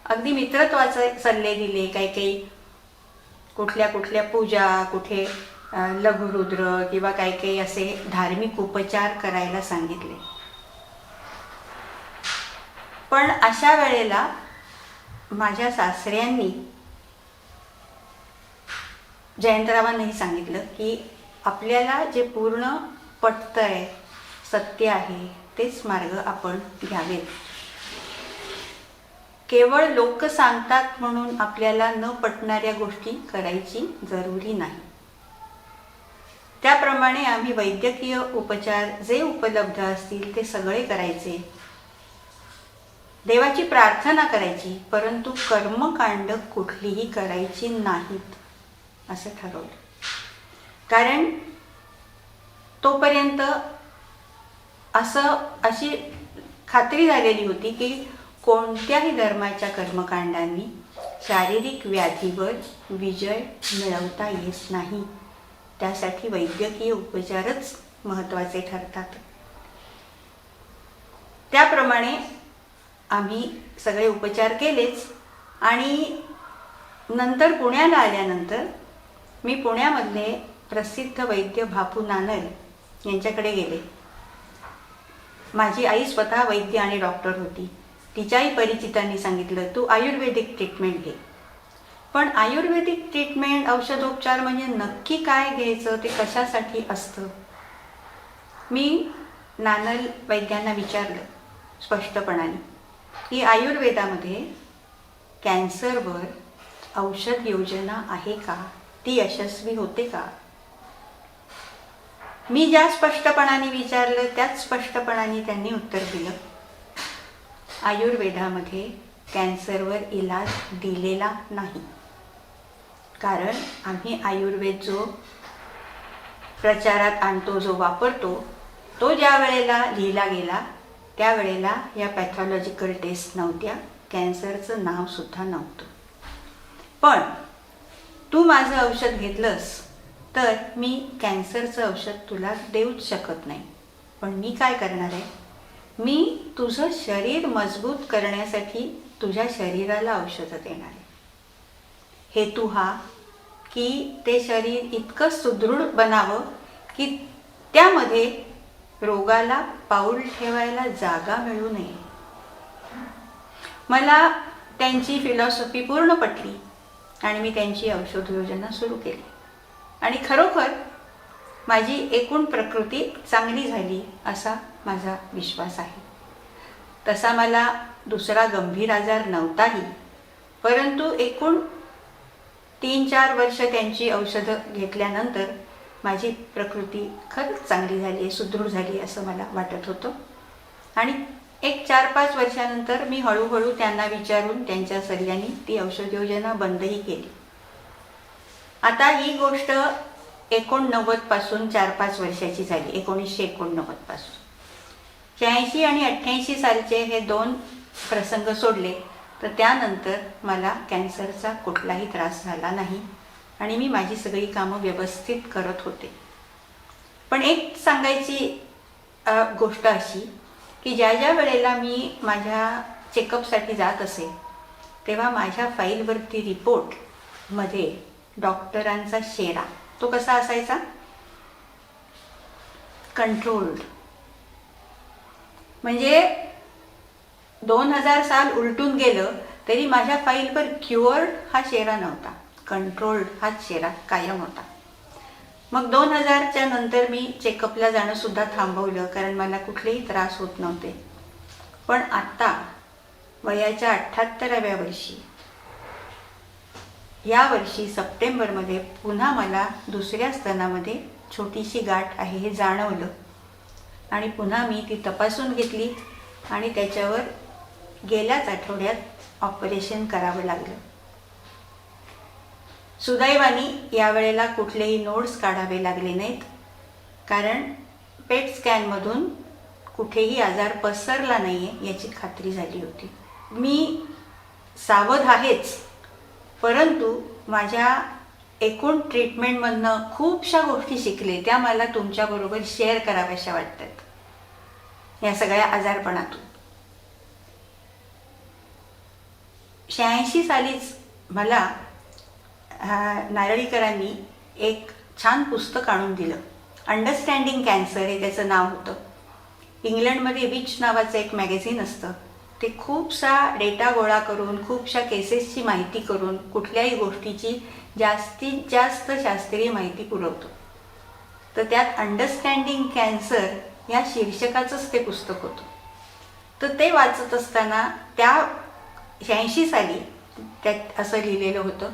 अगदी मित्रत्वाचे सल्ले दिले. काही कुठल्या कुठल्या पूजा, कुठे लघुरुद्र किंवा काही असे धार्मिक उपचार करायला सांगितले. पण अशा वेळेला माझ्या सासऱ्यांनी जयंतरावांनाही सांगितलं की आपल्याला जे पूर्ण पटतंय, सत्य आहे, तेच मार्ग आपण घ्यावेत. केवळ लोक सांगतात म्हणून आपल्याला न पटणाऱ्या गोष्टी करायची जरुरी नाही. त्याप्रमाणे आम्ही वैद्यकीय उपचार जे उपलब्ध असतील ते सगळे करायचे, देवाची प्रार्थना करायची, परंतु कर्मकांड कुठलीही करायची नाहीत असं ठरवलं. कारण तोपर्यंत अशी खात्री झालेली होती की कोणत्याही धर्माच्या कर्मकांडांनी शारीरिक व्याधीवर विजय मिळवता येत नाही. त्यासाठी वैद्यकीय उपचारच महत्त्वाचे ठरतात. त्याप्रमाणे आम्ही सगळे उपचार केलेच आणि नंतर पुण्याला आल्यानंतर मी पुण्यामधले प्रसिद्ध वैद्य बापू नानल यांच्याकडे गेले. माझी आई स्वतः वैद्य आणि डॉक्टर होती. तिच्याही परिचितांनी सांगितलं तू आयुर्वेदिक ट्रीटमेंट घे. पण आयुर्वेदिक ट्रीटमेंट, औषधोपचार म्हणजे नक्की काय घ्यायचं, ते कशासाठी असतं? मी नानल वैद्यांना विचारलं स्पष्टपणाने की आयुर्वेदामध्ये कॅन्सरवर औषध योजना आहे का? ती यशस्वी होते का? मी ज्या स्पष्टपणाने विचारलं त्याच स्पष्टपणाने त्यांनी उत्तर दिलं, आयुर्वेदामध्ये कॅन्सरवर इलाज दिलेला नाही. कारण आम्ही आयुर्वेद जो प्रचारात आणतो, जो वापरतो, तो ज्या वेळेला लिहिला गेला त्यावेळेला या पॅथॉलॉजिकल टेस्ट नव्हत्या, कॅन्सरचं नावसुद्धा नव्हतं. पण तू माझं औषध घेतलंस तर मी कॅन्सरचं औषध तुला देऊच शकत नाही. पण मी काय करणार आहे, मी तुझं शरीर मजबूत करण्यासाठी तुझ्या शरीराला औषधं देणार आहे. हेतू हा की ते शरीर इतकं सुदृढ बनावं की त्यामध्ये रोगाला पाऊल ठेवायला जागा मिळू नये. मला त्यांची फिलॉसॉफी पूर्ण पटली आणि मी त्यांची औषध योजना सुरू केली आणि खरोखर माझी एकूण प्रकृती चांगली झाली असा माझा विश्वास आहे. तसा मला दुसरा गंभीर आजार नव्हताही, परंतु एकूण 3-4 वर्ष त्यांची औषधं घेतल्यानंतर माझी प्रकृती खरंच चांगली झाली आहे, सुदृढ झाली असं मला वाटत होतं. आणि एक 4-5 वर्षानंतर मी हळूहळू त्यांना विचारून त्यांच्या सल्ल्याने ती औषध योजना बंदही केली. आता ही गोष्ट 89 पासून 4-5 वर्षाची झाली. 1989 पासून 86 आणि 88 सालचे हे 2 प्रसंग सोडले तर त्यानंतर मला कॅन्सरचा कुठलाही त्रास झाला नाही आणि मी माझी सगळी कामं व्यवस्थित करत होते. पण एक सांगायची गोष्ट अशी की ज्या ज्या वेळेला मी माझ्या चेकअपसाठी जात असे तेव्हा माझ्या फाईलवरती रिपोर्टमध्ये डॉक्टरांचा शेरा तो कसा असायचा, कंट्रोल्ड. म्हणजे 2000 साल उलटून गेलं तरी माझ्या फाईलवर क्युअर्ड हा शेरा नव्हता, कंट्रोल्ड हाच शेरा कायम होता. मग 2000च्या नंतर मी चेकअपला जाणं सुद्धा थांबवलं कारण मला कुठलेही त्रास होत नव्हते. पण आत्ता वयाच्या 78व्या वर्षी या वर्षी सप्टेंबरमध्ये पुन्हा मला दुसऱ्या स्तनामध्ये छोटीशी गाठ आहे हे जाणवलं आणि पुन्हा मी ती तपासून घेतली आणि त्याच्यावर गेल्याच आठवड्यात ऑपरेशन करावं लागलं. सुदैवाने यावेळेला कुठलेही नोड्स काढावे लागले नाहीत कारण पेट स्कॅनमधून कुठेही आजार पसरला नाही आहे याची खात्री झाली होती. मी सावध आहेच, परंतु माझ्या एकूण ट्रीटमेंटमधनं खूपशा गोष्टी शिकले, त्या मला तुमच्याबरोबर शेअर कराव्याशा वाटतात या सगळ्या आजारपणातून. 86 सालीच मला नारळीकरांनी एक छान पुस्तक आणून दिलं. अंडरस्टँडिंग कॅन्सर हे त्याचं नाव होतं. इंग्लंडमध्ये विच नावाचं एक मॅगझिन असतं, ते खूपसा डेटा गोळा करून, खूपशा केसेसची माहिती करून, कुठल्याही गोष्टीची जास्तीत जास्त शास्त्रीय माहिती पुरवतो. तर त्यात अंडरस्टँडिंग कॅन्सर या शीर्षकाचंच ते पुस्तक होतं. तर ते वाचत असताना त्या 86 साली त्यात असं लिहिलेलं होतं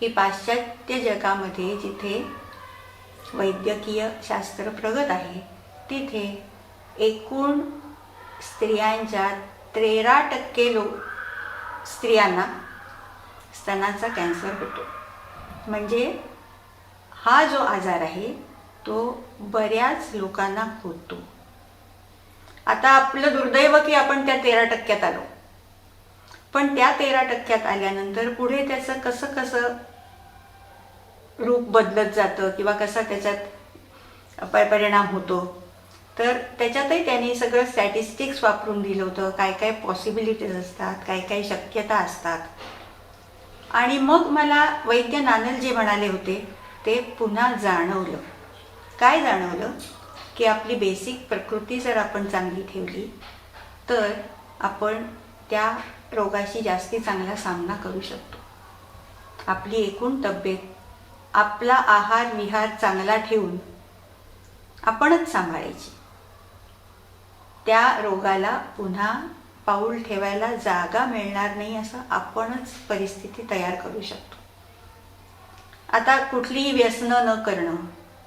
की पाश्चात्य जगामध्ये जिथे वैद्यकीय शास्त्र प्रगत आहे, तिथे एकूण स्त्रियांच्या 13% स्त्रियांना स्तनाचा कॅन्सर होतो. म्हणजे हा जो आजार आहे तो बऱ्याच लोकांना होतो. आता आपलं दुर्दैव की आपण त्या 13% आलो, पण त्या 13% आल्यानंतर पुढे त्याचं कसं कसं रूप बदलत जातं किंवा कसा त्याच्यात परिणाम होतो, तर त्याच्यातही त्यांनी सगळं स्टॅटिस्टिक्स वापरून दिलं होतं. काय काय पॉसिबिलिटीज असतात, काय काय शक्यता असतात. आणि मग मला वैद्य नानल जे म्हणाले होते ते पुन्हा जाणवलं. काय जाणवलं की आपली बेसिक प्रकृती जर आपण चांगली ठेवली तर आपण त्या रोगाशी जास्ती चांगला सामना करू शकतो. आपली एकूण तब्येत, आपला आहार विहार चांगला ठेवून आपणच सांभाळायची. त्या रोगाला पुन्हा पाऊल ठेवायला जागा मिळणार नाही असं आपणच परिस्थिती तयार करू शकतो. आता कुठलीही व्यसनं न करणं,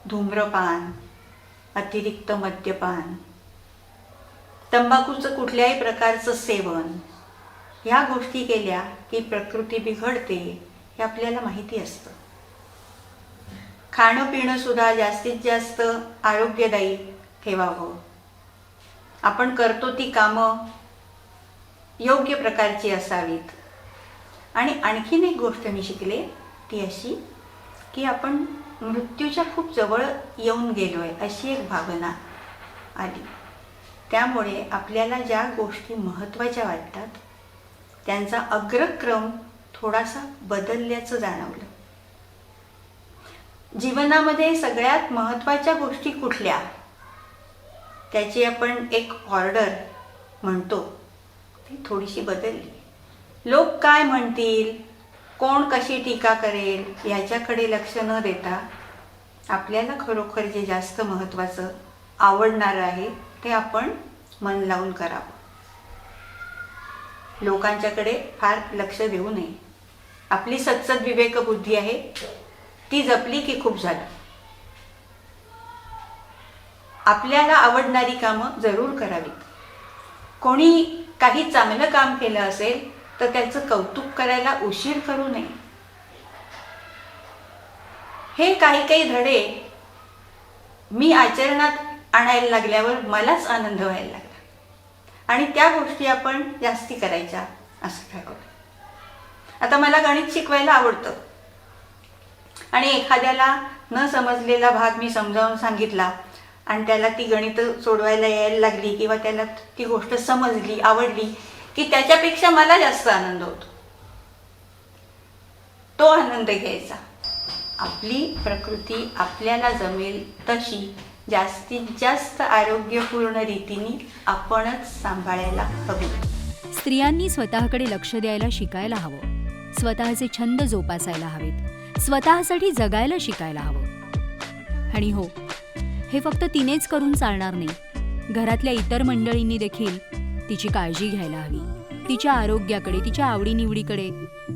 धूम्रपान, अतिरिक्त मद्यपान, तंबाखूचं कुठल्याही प्रकारचं सेवन, ह्या गोष्टी केल्या की प्रकृती बिघडते हे आपल्याला माहिती असतं. खाणं पिणं सुद्धा जास्तीत जास्त आरोग्यदायी ठेवावं. आपण करतो ती कामं योग्य प्रकारची असावीत. आणि आणखीन एक गोष्ट मी शिकले ती अशी की आपण मृत्यूच्या खूप जवळ येऊन गेलो आहे अशी एक भावना आली. त्यामुळे आपल्याला ज्या गोष्टी महत्त्वाच्या वाटतात त्यांचा अग्रक्रम थोडासा बदलल्याचं जाणवलं. जीवनामध्ये सगळ्यात महत्त्वाच्या गोष्टी कुठल्या, त्याची आपण एक ऑर्डर म्हणतो ती थोडीशी बदलली. लोक काय म्हणतील, कोण कशी टीका करेल याच्याकडे लक्ष न देता आपल्याला खरोखर जे जास्त महत्त्वाचं आवडणारं आहे ते आपण मन लावून करावं. लोकांच्याकडे फार लक्ष देऊ नये. आपली सत्सद विवेक बुद्धी आहे ती जपली की खूप झालं. आपल्याला आवडणारी कामं जरूर करावीत. कोणी काही चांगलं काम केलं असेल तर त्याचं कौतुक करायला उशीर करू नये. हे काही काही धडे मी आचरणात आणायला लागल्यावर मलाच आनंद व्हायला लागला आणि त्या गोष्टी आपण जास्ती करायच्या असं ठरवलं. आता मला गणित शिकवायला आवडतं आणि एखाद्याला न समजलेला भाग मी समजावून सांगितला आणि त्याला ती गणित सोडवायला यायला लागली किंवा त्याला ती गोष्ट समजली, आवडली की त्याच्यापेक्षा मला जास्त आनंद होतो. तो आनंद घ्यायचा. आपली प्रकृती आपल्याला जमेल तशी जास्तीत जास्त आरोग्यपूर्ण रीतीने आपणच सांभाळायला हवी. स्त्रियांनी स्वतःकडे लक्ष द्यायला शिकायला हवं. स्वतःचे छंद जोपासायला हवेत. स्वतःसाठी जगायला शिकायला हवं. आणि हो, हे फक्त तिनेच करून चालणार नाही. घरातल्या इतर मंडळींनी देखील तिची काळजी घ्यायला हवी. तिच्या आरोग्याकडे, तिच्या आवडीनिवडीकडे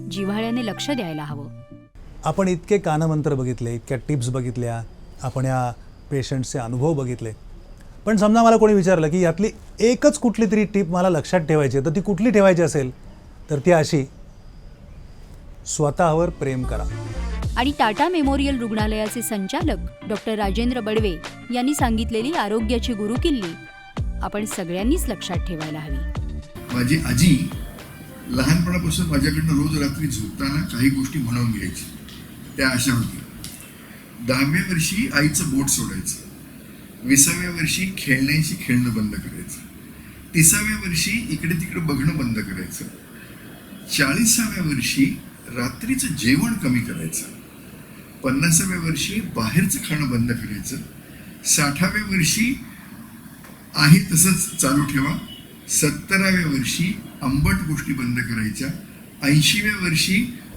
जिव्हाळ्याने लक्ष द्यायला हवं. आपण इतके कानमंत्र बघितले, इतक्या टिप्स बघितल्या, आपण या पेशंटचे अनुभव बघितले, पण समजा मला कोणी विचारलं की यातली एकच कुठली तरी टिप मला लक्षात ठेवायची आहे, तर ती कुठली ठेवायची असेल तर ती अशी: स्वतःवर प्रेम करा. आणि टाटा मेमोरियल रुग्णालयाचे संचालक डॉक्टर राजेंद्र बडवे यांनी सांगितलेली आरोग्याची गुरुकिल्ली आपण सगळ्यांनीच लक्षात ठेवायला हवी. माझी आजी लहानपणापासून माझ्याकडनं रोज रात्री झोपताना काही गोष्टी म्हणून घ्यायची. त्या अशा होत्या: 10व्या वर्षी आईचं बोट सोडायचं, 20व्या वर्षी खेळण्याशी खेळणं बंद करायचं, 30व्या वर्षी इकडे तिकडे बघणं बंद करायचं, 40व्या वर्षी रात्रीचं जेवण कमी करायचं, 50व्या वर्षी बाहेरचं खाणं बंद करायचं, 60व्या वर्षी आहे तसंच चालू ठेवा, 70व्या वर्षी आंबट गोष्टी बंद करायच्या, 80व्या वर्षी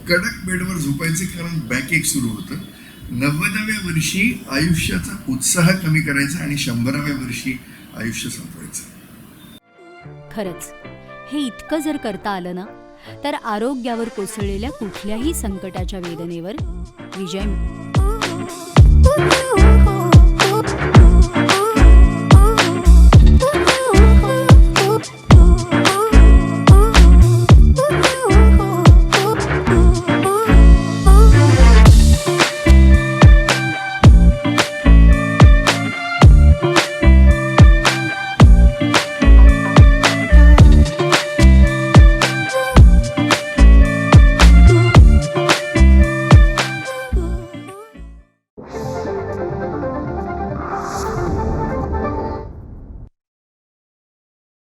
कडक बेडवर झोपायचे कारण बॅकएक सुरू होतं, 90व्या वर्षी आयुष्याचा उत्साह कमी करायचा आणि 100व्या वर्षी आयुष्य संपवायचं. खरंच हे इतकं जर करता आलं ना, तर आरोग्यावर कोसळलेल्या कुठल्याही संकटाच्या वेदनेवर विजय मिळतो.